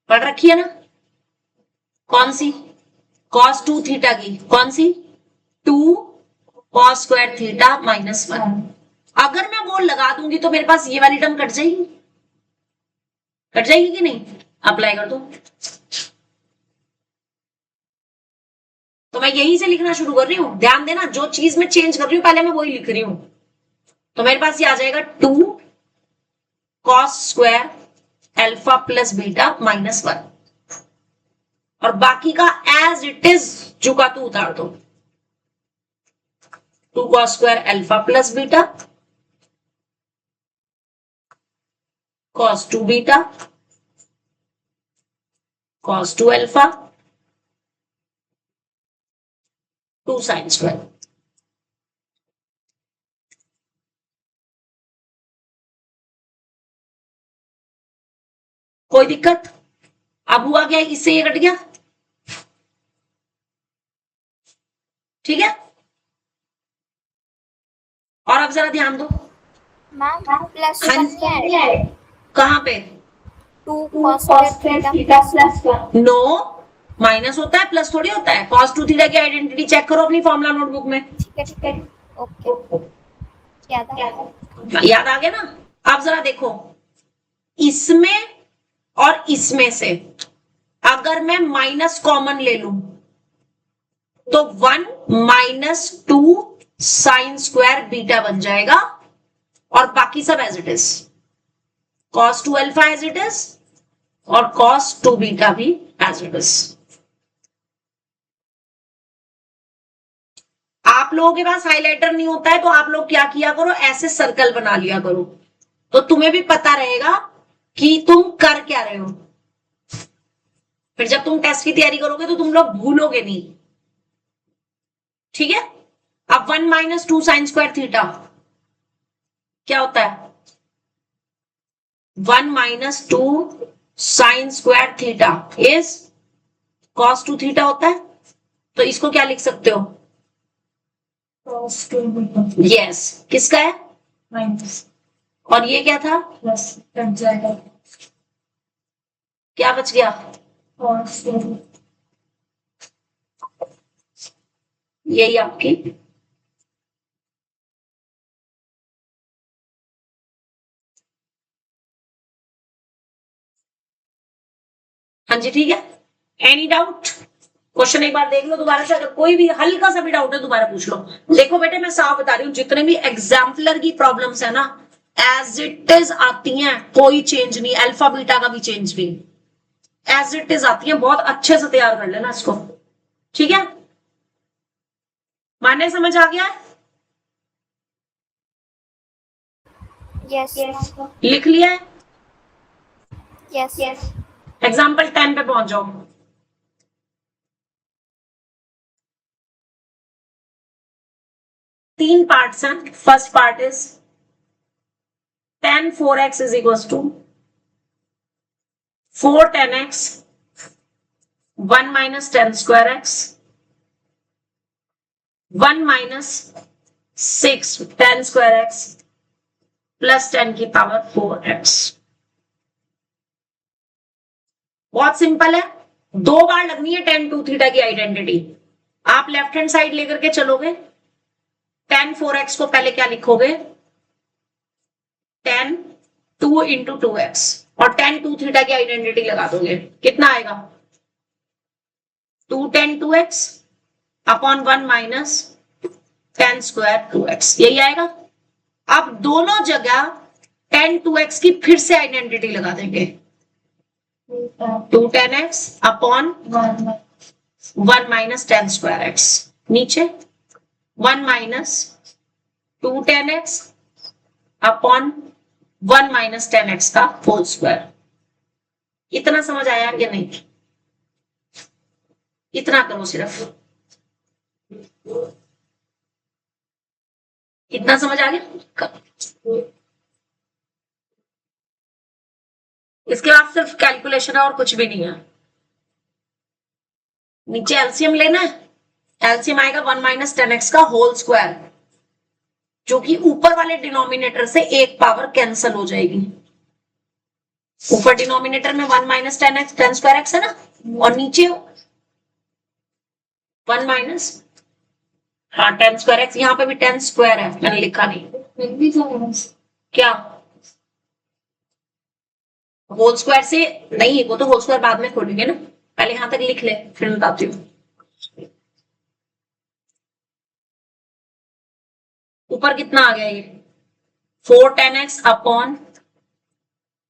पढ़ रखी है ना? कौन सी? cos 2 थीटा की, कौन सी? 2 cos स्क्वायर थीटा माइनस 1। अगर मैं वो लगा दूंगी तो मेरे पास ये वाली टर्म कट जाएगी, कट जाएगी कि नहीं? अप्लाई कर दो, तो मैं यहीं से लिखना शुरू कर रही हूं, ध्यान देना, जो चीज मैं चेंज कर रही हूं पहले मैं वही लिख रही हूं, तो मेरे पास ये आ जाएगा 2 cos square alpha plus beta minus 1। और बाकी का एज इट इज जुका तू उतार दो। 2 cos square alpha plus beta cos 2 beta cos 2 alpha 2 sin square. कोई दिक्कत? अब हुआ क्या, इससे ये कट गया, ठीक है। और अब जरा ध्यान दो, मैम प्लस हाँ, वन क्या है? कहां पे? 2 cos square theta. No, minus होता है, प्लस थोड़ी होता है। cos 2 थीटा की आइडेंटिटी चेक करो अपनी फॉर्मूला नोटबुक में। ठीक है ओके याद आ गया। याद आ गया ना? अब जरा देखो, इसमें और इसमें से अगर मैं माइनस कॉमन ले लूं तो 1 माइनस 2 साइन स्क्वायर बीटा बन जाएगा और बाकी सब as it is. cos 2 alpha as it is और cos 2 बीटा भी एज इट इज। आप लोगों के पास हाइलाइटर नहीं होता है तो आप लोग क्या किया करो, ऐसे सर्कल बना लिया करो, तो तुम्हें भी पता रहेगा कि तुम कर क्या रहे हो। फिर जब तुम टेस्ट की तैयारी करोगे तो तुम लोग भूलोगे नहीं, ठीक है। अब 1 माइनस 2 साइन स्क्वायर थीटा क्या होता है? 1 minus 2 sine square theta is cos 2 theta होता है, तो इसको क्या लिख सकते हो? cos 2 बीटा यस, किसका है? माइनस और ये क्या था? प्लस कट जाएगा क्या बच गया? cos 2 यही आपकी हाँ जी, ठीक है। Any doubt? क्वेश्चन एक बार देख लो दोबारा से, अगर कोई भी हल्का सा भी डाउट है दोबारा पूछ लो। देखो बेटे, मैं साफ बता रही हूँ, जितने भी एग्जाम्पलर की प्रॉब्लम्स है ना, एज इट इज आती हैं, कोई चेंज नहीं, अल्फा बीटा का भी चेंज नहीं, एज इट इज आती है। बहुत अच्छे से तैयार कर लेना इसको, ठीक है। माने समझ आ गया? यस लिख लिया है? यस एग्जाम्पल 10 पे पहुंच जाओ। तीन पार्ट्स हैं। First part is tan 4x is equals to 4 tan x 1 minus tan square x 1 minus 6 tan square x plus 10 की पावर 4x। बहुत सिंपल है, दो बार लगनी है tan 2 थीटा की आइडेंटिटी। आप लेफ्ट हैंड साइड लेकर के चलोगे, tan 4x को पहले क्या लिखोगे? tan 2 इंटू 2x और tan 2 थीटा की आइडेंटिटी लगा दोगे, कितना आएगा? 2 tan 2x upon 1 minus tan square 2x, यही आएगा। अब दोनों जगह tan 2x की फिर से आइडेंटिटी लगा देंगे, 2 tan x upon 1 minus tan square x, नीचे 1 minus 2 tan x upon 1 minus 10x का होल स्क्वायर। इतना समझ आया या नहीं? इतना करो, सिर्फ इतना समझ आ गया। इसके बाद सिर्फ कैलकुलेशन है और कुछ भी नहीं है। नीचे एलसीएम लेना है, एलसीएम आएगा 1 माइनस 10x का होल स्क्वायर, जो कि ऊपर वाले डिनोमिनेटर से एक पावर कैंसिल हो जाएगी। ऊपर डिनोमिनेटर में 1 माइनस 10 स्क्वायर एक्स है ना, और नीचे 1 माइनस 10 स्क्वायर एक्स, यहाँ पे भी 10 स्क्वायर है, मैंने लिखा नहीं। क्या होल स्क्वायर से नहीं, वो तो होल स्क्वायर बाद में खोलेंगे ना, पहले यहां तक लिख ले फिर बताती हूँ। ऊपर कितना आ गया ये? 4 tan x upon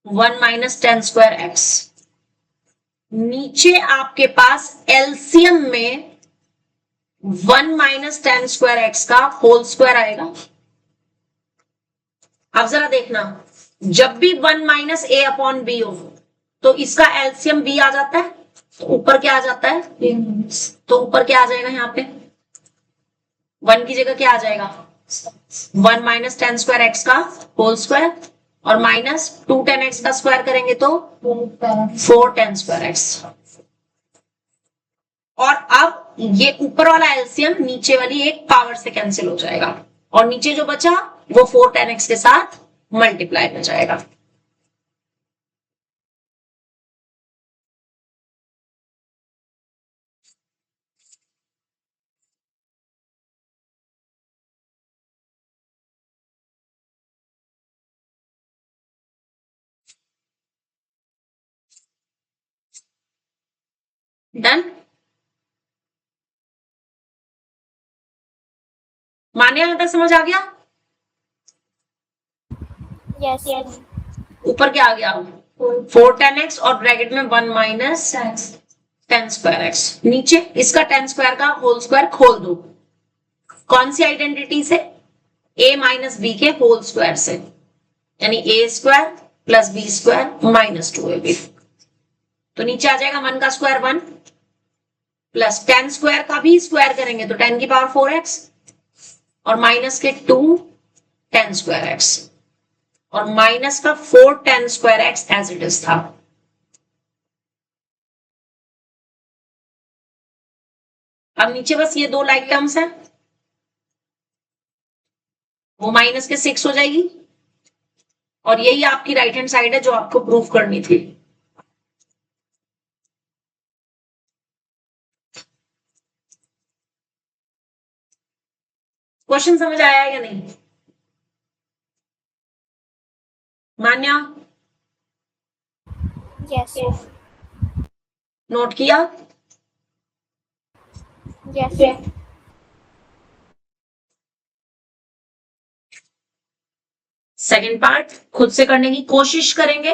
1 minus 10 square x नीचे आपके पास एलसीएम में 1 माइनस टेन स्क्वायर एक्स का होल स्क्वायर आएगा। अब जरा देखना, जब भी 1 माइनस ए अपॉन बी हो तो इसका एलसीएम बी आ जाता है, तो ऊपर क्या आ जाता है, तो ऊपर क्या आ जाएगा, यहाँ पे 1 की जगह क्या आ जाएगा, 1 माइनस टेन स्क्वायर एक्स का होल स्क्वायर, और माइनस 2 टेन एक्स का स्क्वायर करेंगे तो 4 टेन स्क्वायर एक्स। और अब ये ऊपर वाला एलसीएम नीचे वाली एक पावर से कैंसिल हो जाएगा, और नीचे जो बचा वो 4 टेन एक्स के साथ मल्टीप्लाई हो जाएगा। डन। मान्या यहां तक समझ आ गया? यस। ऊपर क्या आ गया, 4 टेन एक्स और ब्रैकेट में 1 माइनस टेन स्क्वायर एक्स। नीचे इसका टेन स्क्वायर का होल स्क्वायर खोल दो, कौन सी आइडेंटिटी से, a माइनस बी के होल स्क्वायर से, यानी a square plus B square minus 2ab। तो नीचे आ जाएगा 1 का स्क्वायर 1 प्लस 10 स्क्वायर का भी स्क्वायर करेंगे तो 10 की पावर 4x, और माइनस के 2 10 स्क्वायर x, और माइनस का 4 10 square x as it is था। अब नीचे बस ये दो लाइक टर्म्स हैं, वो माइनस के 6 हो जाएगी, और यही आपकी राइट हैंड साइड है जो आपको प्रूफ करनी थी। क्वेश्चन समझ आया या नहीं? मान्या यस। नोट किया? यस। सेकेंड पार्ट खुद से करने की कोशिश करेंगे।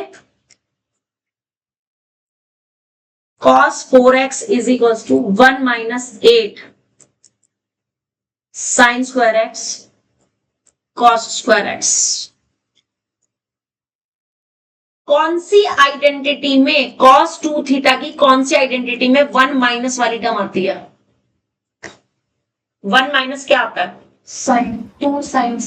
cos 4x is equal to 1 minus 8 sine square x cos square x. कौन सी आइडेंटिटी में, cos 2 थीटा की कौन सी आइडेंटिटी में 1 माइनस वाली टर्म आती है? 1 माइनस क्या आता है, Sin 2 sin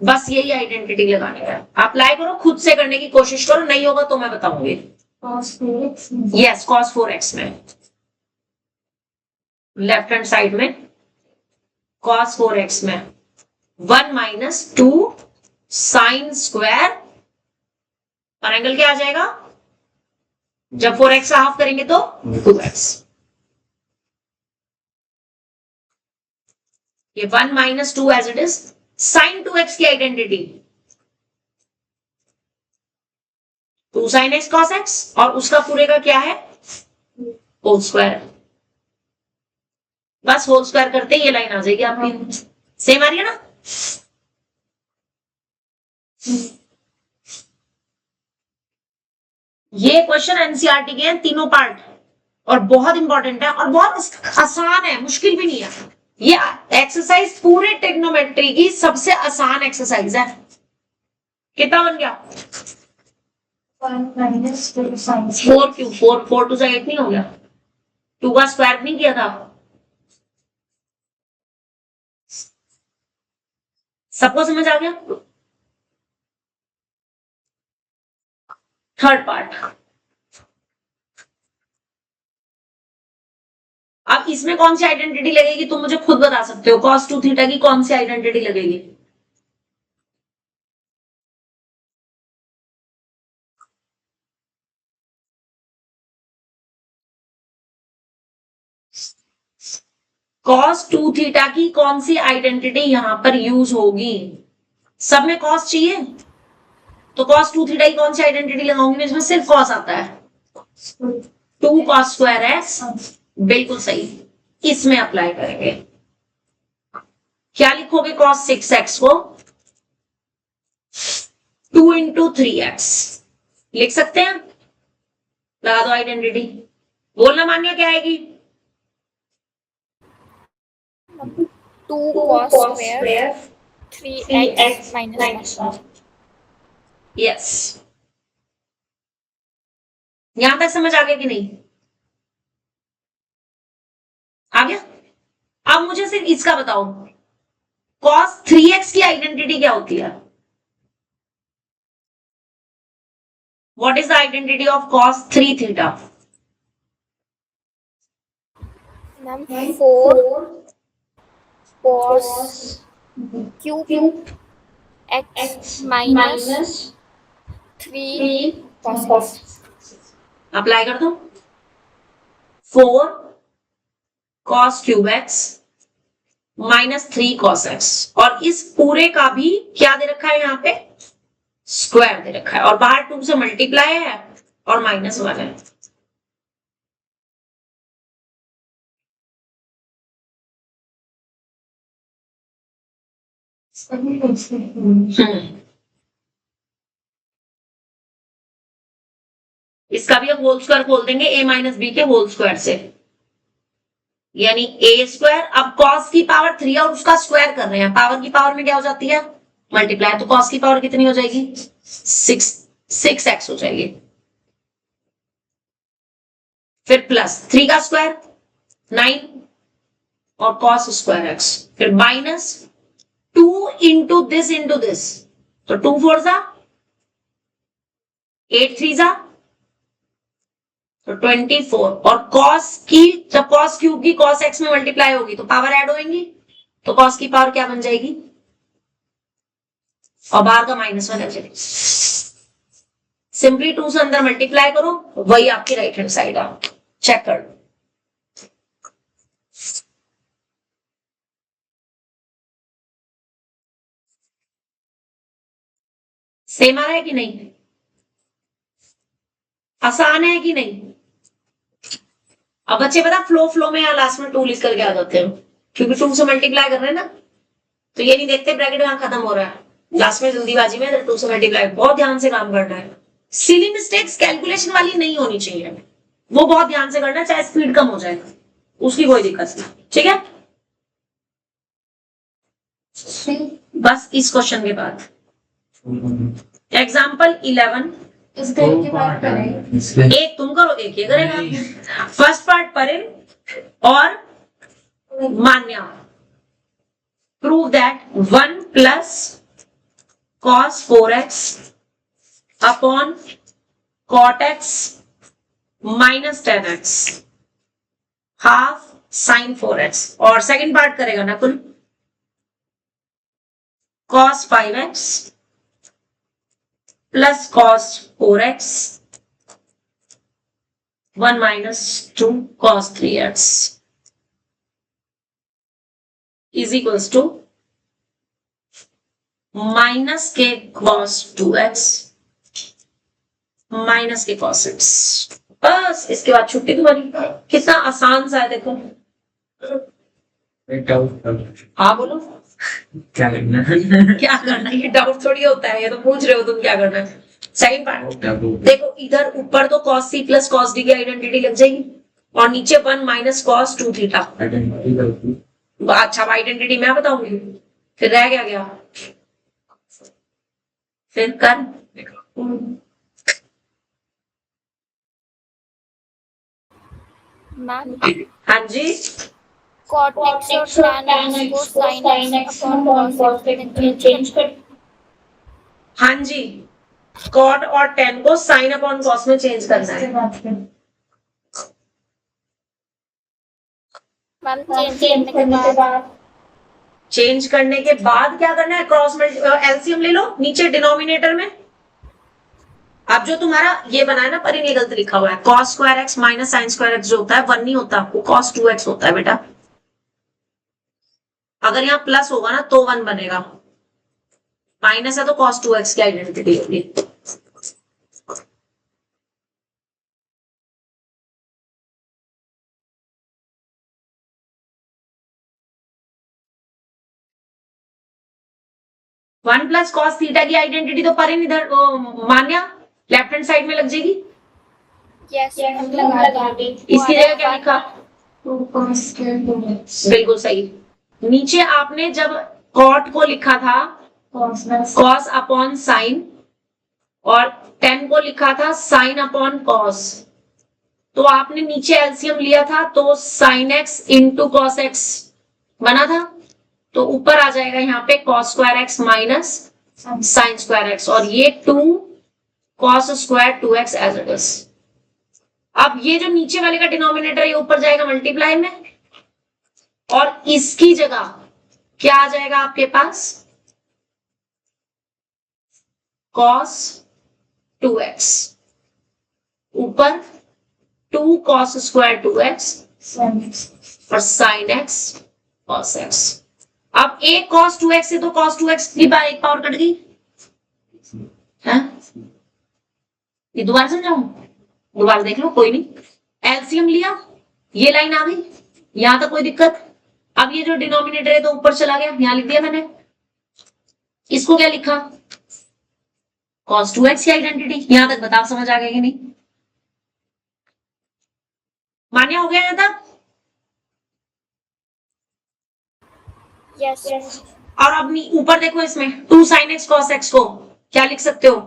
बस यही आइडेंटिटी लगानी है। आप अप्लाई करो, खुद से करने की कोशिश करो, नहीं होगा तो मैं बताऊंगी। cos 4x yes, cos 4x में लेफ्ट हैंड साइड में cos 4x में 1 माइनस 2 साइन स्क्वायर, और एंगल क्या आ जाएगा, जब 4x का हाफ करेंगे तो 2x। ये 1 minus 2 as it is, sine 2x की identity 2 sine x cos x, और उसका पूरे का क्या है, होल स्क्वायर। बस होल स्क्वायर करते ही ये लाइन आ जाएगी आपकी। सेम आ रही है ना? ये क्वेश्चन एनसीईआरटी के हैं, तीनों पार्ट, और बहुत इंपॉर्टेंट है और बहुत आसान है, मुश्किल भी नहीं है। ये एक्सरसाइज पूरे ट्रिग्नोमेट्री की सबसे आसान एक्सरसाइज है। कितना बन गया, 1 minus 2 sin 4 क्यों, 4 2 से 8 नहीं हो गया, 2 का स्क्वायर नहीं किया था। सबको समझ आ गया? थर्ड पार्ट, अब इसमें कौन सी आइडेंटिटी लगेगी तुम मुझे खुद बता सकते हो, cos 2 थीटा की कौन सी आइडेंटिटी लगेगी? cos 2 थीटा की कौन सी आइडेंटिटी यहां पर यूज होगी? सब में cos चाहिए तो cos 2 थीटा की कौन सी आइडेंटिटी लगाऊंगी? इसमें सिर्फ cos आता है, 2 cos स्क्वायर एक्स, बिल्कुल सही, इसमें अप्लाई करेंगे। क्या लिखोगे cos 6x को 2 इंटू 3x लिख सकते हैं, लगा दो आइडेंटिटी, बोलना मान्य क्या आएगी? 2 cos square 3x minus 1. Yes, यहां तक समझ आ गया कि नहीं? आ गया। अब मुझे सिर्फ इसका बताओ, cos 3x की आइडेंटिटी क्या होती है? What is the identity of cos 3 theta? Ma'am, 4 cos cube x minus 3 cos x. Apply कर दो। 4 cos cube x minus 3 cos x, और इस पूरे का भी क्या दे रखा है यहाँ पे? स्क्वायर दे रखा है, और बाहर 2 से मल्टीप्लाई है और -1 है। इसका भी अब होल स्क्वायर खोल देंगे a माइनस बी के होल स्क्वायर से, यानी a स्क्वायर। अब cos की पावर 3 और उसका स्क्वायर कर रहे हैं, पावर की पावर में क्या हो जाती है? मल्टीप्लाई। तो cos की पावर कितनी हो जाएगी? 6x हो जाएगी। फिर प्लस 3 का स्क्वायर 9 और cos स्क्वायर x, फिर माइनस 2 इंटू दिस, तो 2 4 जा 8 3 जा तो 24, और cos की जब cos क्यूब की cos x में मल्टीप्लाई होगी तो पावर ऐड होगी, तो cos की पावर क्या बन जाएगी? और बाहर का -1 है। चलिए सिंपली 2 से अंदर मल्टीप्लाई करो, वही आपकी राइट हैंड साइड आ। चेक कर, सेम आ रहा है कि नहीं? आसान है कि नहीं? अब बच्चे पता फ्लो में या लास्ट में 2 लिख करके आ जाते हो, क्योंकि 2 से मल्टीप्लाई कर रहे हैं ना, तो ये नहीं देखते ब्रैकेट कहां खत्म हो रहा है, लास्ट में जल्दीबाजी में 2 से मल्टीप्लाई। बहुत ध्यान से काम करना है, सिली मिस्टेक्स कैलकुलेशन वाली नहीं होनी चाहिए, वो बहुत ध्यान से करना, चाहे स्पीड कम हो जाए, उसकी कोई दिक्कत नहीं। ठीक है, बस इस क्वेश्चन के बाद एग्जाम्पल 11, इस घर की बात करें। एक तुम करो एक ये करेगा। फर्स्ट पार्ट परिन और Manya, prove that 1 plus cos 4x upon cot x minus 10x half sin 4x, और सेकंड पार्ट करेगा Nakul, cos 5x plus cos 4x 1 minus 2 cos 3x is equals to minus के cos 2x माइनस के cos x। बस इसके बाद छुट्टी तुम्हारी। कितना आसान सा है देखो। हाँ बोलो, क्या करना क्या करना है? ये डाउट थोड़ी होता है, ये तो पूछ रहे हो तुम क्या करना है। सेकंड पार्ट देखो, इधर ऊपर तो cos c plus cos d की आइडेंटिटी लग जाएगी, और नीचे 1 माइनस cos 2 थीटा। अच्छा, आइडेंटिटी मैं बताऊंगी, फिर रह गया फिर कर। मैम, हाँ जी, cot x और tan x को sin x upon cos x में चेंज कर। हाँ जी, cot और tan को sin अपॉन cos में चेंज करना है। मैम, चेंज करने के बाद चेंज करने के बाद क्या करना है? क्रॉस एलसीएम ले लो नीचे डिनोमिनेटर में। अब जो तुम्हारा ये बना है ना परिन, ये गलत लिखा हुआ है, cos square x minus sin square x जो होता है 1 नहीं होता, वो cos 2x होता है बेटा। अगर यहाँ प्लस होगा ना तो 1 बनेगा, माइनस है तो cos 2x की आइडेंटिटी होगी। वन प्लस cos थीटा की आइडेंटिटी तो परिन इधर मान्या लेफ्ट हैंड साइड में लग जाएगी। यस हम लगा दी। इसकी जगह क्या लिखा? 2 cos square 2x बिल्कुल सही। नीचे आपने जब कॉट को लिखा था cos plus cos upon sine और टेन को लिखा था साइन अपॉन कॉस, तो आपने नीचे एलसीएम लिया था तो sine x into cos x बना था, तो ऊपर आ जाएगा यहाँ पे cos square x minus sine square x और ये 2 cos square 2x as it is. अब ये जो नीचे वाले का डिनोमिनेटर ये ऊपर जाएगा मल्टीप्लाई में और इसकी जगह क्या आ जाएगा आपके पास? cos 2x ऊपर 2 cos square 2x sin x और sin x cos x। अब एक cos 2x से तो cos 2x की एक पावर कट गई है। ये दोबारा समझाऊं? दोबारा देख लो, कोई नहीं। एलसीएम लिया, ये लाइन आ गई, यहां तक कोई दिक्कत? अब ये जो डिनोमिनेटर है तो ऊपर चला गया, यहां लिख दिया मैंने। इसको क्या लिखा? cos 2x की आइडेंटिटी। यहां तक बताओ समझ आ गया कि नहीं? मान्य हो गया यहां तक? यस और अब ऊपर देखो, इसमें 2 sin x cos x को क्या लिख सकते हो?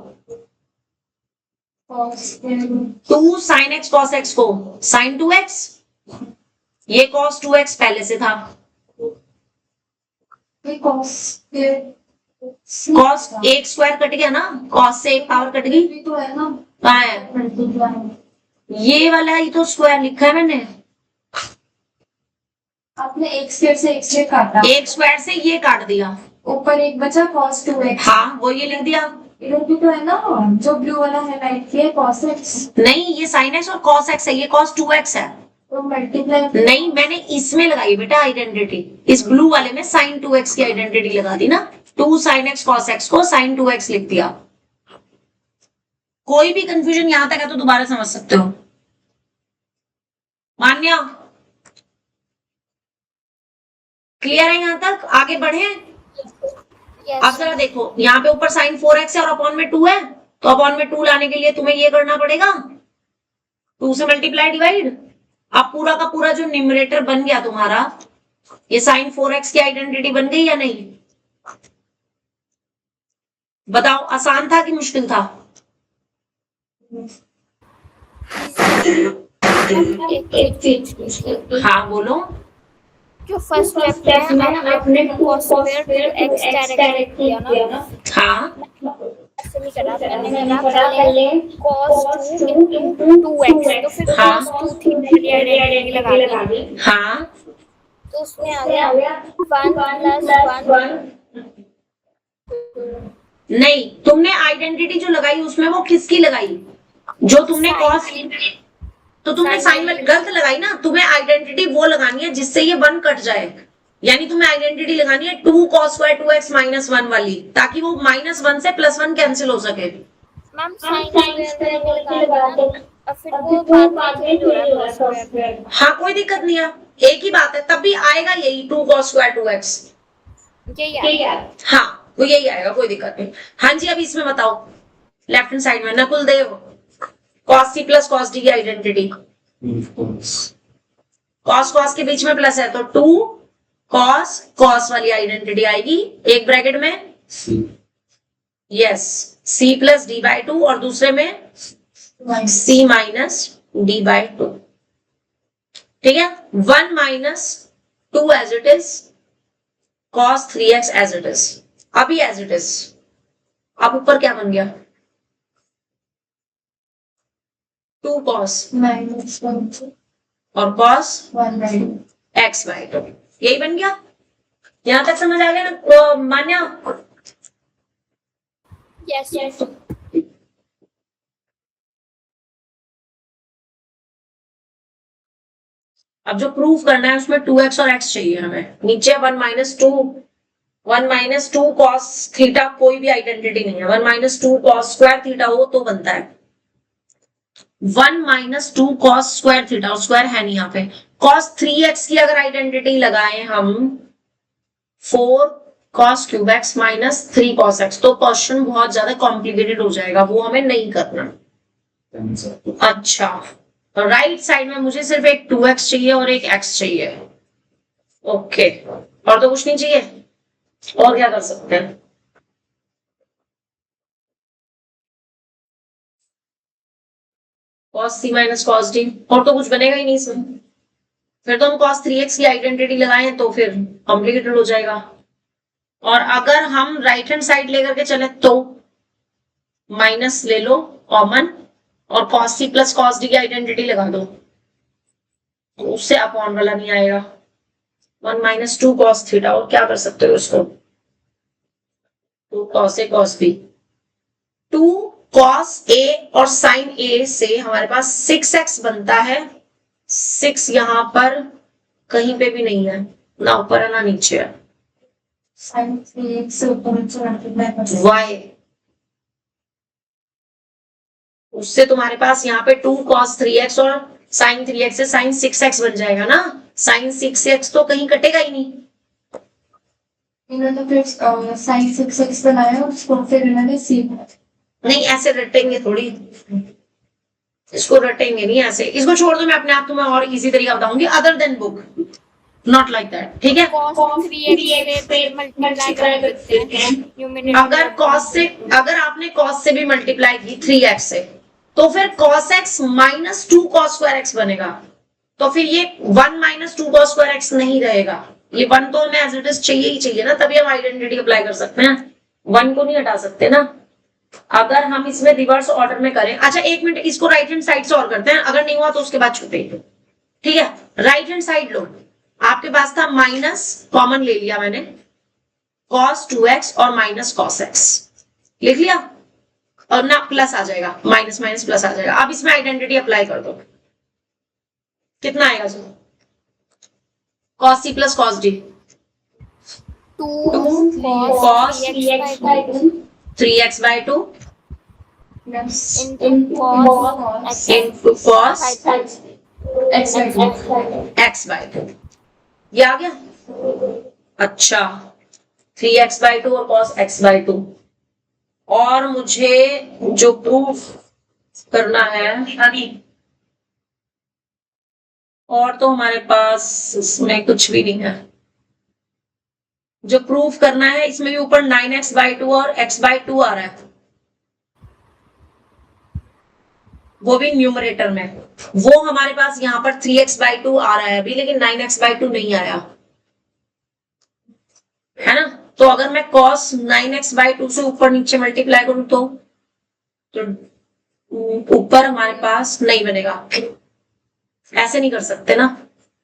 cos square 2 sin x cos x को sin 2x, ये cos 2x पहले से था। cos square cos एक स्क्वायर कट गया ना, cos से एक पावर कट गई, भी तो है ना कहाँ है? मल्टीप्लाई। ये वाला ही तो स्क्वायर लिखा है मैंने। आपने एक स्क्वायर से एक स्क्वायर काटा, एक स्क्वायर से ये काट दिया, ऊपर एक बचा cos 2x। हाँ वो ये लिख दिया। इधर भी तो है ना जो ब्लू वाला है लाइट किया cos x, नहीं ये sin x और cos x है, ये cos 2x है। तो मल्टीप्लाई नहीं मैंने इसमें लगाई बेटा आइडेंटिटी, इस ब्लू वाले में sin 2x की आइडेंटिटी लगा दी ना। 2 sin x cos x को sin 2x लिख दिया। कोई भी कंफ्यूजन यहां तक है तो दोबारा समझ सकते हो। मान्या क्लियर है यहां तक? आगे बढ़े? अब जरा देखो, यहाँ पे ऊपर sin 4x है और अपॉन में 2 है, तो अपॉन में 2 लाने के लिए तुम्हें ये करना पड़ेगा 2 से मल्टीप्लाई डिवाइड। अब पूरा का पूरा जो न्यूमरेटर बन गया तुम्हारा, ये sin 4x की आइडेंटिटी बन गई या नहीं? बताओ आसान था कि मुश्किल था? हाँ बोलो। जो फर्स्ट स्टेप है आपने cos स्क्वायर 2x डायरेक्ट किया ना, हाँ ऐसे नहीं करा, मैंने करा पहले cos 2 into 2x, तो फिर हाँ। cos 2 थी आइडेंटिटी लगा दी, हाँ तो उसमें आ गया 1 + 1। नहीं, तुमने आइडेंटिटी जो लगाई उसमें वो किसकी लगाई? जो तुमने कॉस, तो तुमने साइन गलत लगाई ना। तुम्हें आइडेंटिटी वो लगानी है जिससे ये 1 कट जाए, यानी तुम्हें आइडेंटिटी लगानी है 2 cos स्क्वायर 2x - 1 वाली, ताकि वो -1 से +1 कैंसिल हो सके। मैम साइन स्क्वायर लगा देना और फिर वो बाद में चेंज हो रहा है cos स्क्वायर। हाँ कोई दिक्कत नहीं है, एक ही बात है, तब भी आएगा यही 2 cos स्क्वायर 2x। यही है। हाँ वो यही आएगा, कोई दिक्कत नहीं। हाँ जी, अब इसमें बताओ लेफ्ट हैंड साइड में नकुल देव, cos c + cos d की आइडेंटिटी। cos के बीच में प्लस है तो 2 cos वाली आइडेंटिटी आएगी, एक ब्रैकेट में यस c + d/2 और दूसरे में c - d/2। ठीक है, 1 - 2 as it is, cos 3x as it is, अभी एज इट इज। अब ऊपर क्या बन गया? 2 cos -1 और cos 1/2 x/2, यही बन गया। यहां तक समझ आ गया ना मान्या? यस अब जो प्रूफ करना है उसमें 2x और x चाहिए हमें। नीचे 1 - 2 cos थीटा कोई भी आइडेंटिटी नहीं है। 1 - 2 cos स्क्वायर थीटा हो तो बनता है 1 - 2 cos स्क्वायर थीटा, और स्क्वायर है नहीं यहाँ पे। cos 3x की अगर आइडेंटिटी लगाएं हम 4 cos cube x - 3 cos x, तो क्वेश्चन बहुत ज्यादा कॉम्प्लिकेटेड हो जाएगा, वो हमें नहीं करना। अच्छा, तो राइट साइड में मुझे सिर्फ एक 2x चाहिए और एक x चाहिए। ओके, और तो कुछ नहीं चाहिए। और क्या कर सकते हैं? cos c minus cos d, और तो कुछ बनेगा ही नहीं इसमें। फिर तो हम cos 3x की आइडेंटिटी लगाएं तो फिर कॉम्प्लिकेटेड हो जाएगा। और अगर हम राइट हैंड साइड लेकर के चले तो माइनस ले लो कॉमन, और cos c plus cos d की आइडेंटिटी लगा दो, तो उससे अपॉन वाला नहीं आएगा। 1 माइनस 2 cos थीटा, और क्या कर सकते हो इसको? 2 cos a cos b, 2 cos a और sin a से हमारे पास 6x बनता है। 6 यहां पर कहीं पे भी नहीं है, ना ऊपर है ना नीचे है। sin 3x से ऊपर नीचे मल्टीप्लाई कर y, उससे तुम्हारे पास यहाँ पे 2 cos 3x और sin 3x से sin 6x बन जाएगा ना। sin 6x तो कहीं कटेगा ही नहीं। इन्होंने फिर sin 6x बनाया, उसको फिर इन्होंने c नहीं, ऐसे रटेंगे थोड़ी, इसको रटेंगे नहीं ऐसे। इसको छोड़ दो, मैं अपने आप तुम्हें और इजी तरीका बताऊंगी other than book, not like that, ठीक है? cos 3x से मल्टीप्लाई कर देते हैं न्यूमरेटर। अगर आपने cos से भी मल्टीप्लाई की 3x से, तो फिर cos x minus 2 cos square x बनेगा। तो फिर ये 1 माइनस 2 cos स्क्वायर x नहीं रहेगा, ये 1 तो हमें एज इट इज चाहिए ही चाहिए ना, तभी हम आइडेंटिटी अप्लाई कर सकते हैं। 1 को नहीं हटा सकते ना। अगर हम इसमें रिवर्स ऑर्डर में करें, अच्छा एक मिनट, इसको राइट हैंड साइड से और करते हैं, अगर नहीं हुआ तो उसके बाद छूटेंगे, ठीक है? राइट हैंड साइड लो, आपके पास था माइनस, कॉमन ले लिया मैंने, cos 2x और माइनस cos x लिख लिया, और ना प्लस आ जाएगा, माइनस माइनस प्लस आ जाएगा। अब इसमें आइडेंटिटी अप्लाई कर दो, कितना आएगा? cos c plus cos d, 2 cos 3x by 2 3x by 2 into cos into cos x x by 2, ये आ गया। अच्छा, 3x by 2 और cos x by 2, और मुझे जो प्रूफ करना है अभी, और तो हमारे पास इसमें कुछ भी नहीं है। जो प्रूफ करना है इसमें भी ऊपर 9x by 2 और x by 2 आ रहा है, वो भी न्यूमरेटर में। वो हमारे पास यहाँ पर 3x by 2 आ रहा है अभी, लेकिन 9x by 2 नहीं आया है ना। तो अगर मैं cos 9x by 2 से ऊपर नीचे मल्टीप्लाई करूं तो ऊपर हमारे पास नहीं बनेगा, ऐसे नहीं कर सकते ना।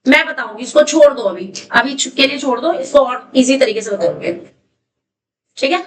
मैं बताऊंगी, इसको छोड़ दो, अभी के लिए छोड़ दो, इसको और इजी तरीके से बताऊंगे, ठीक है?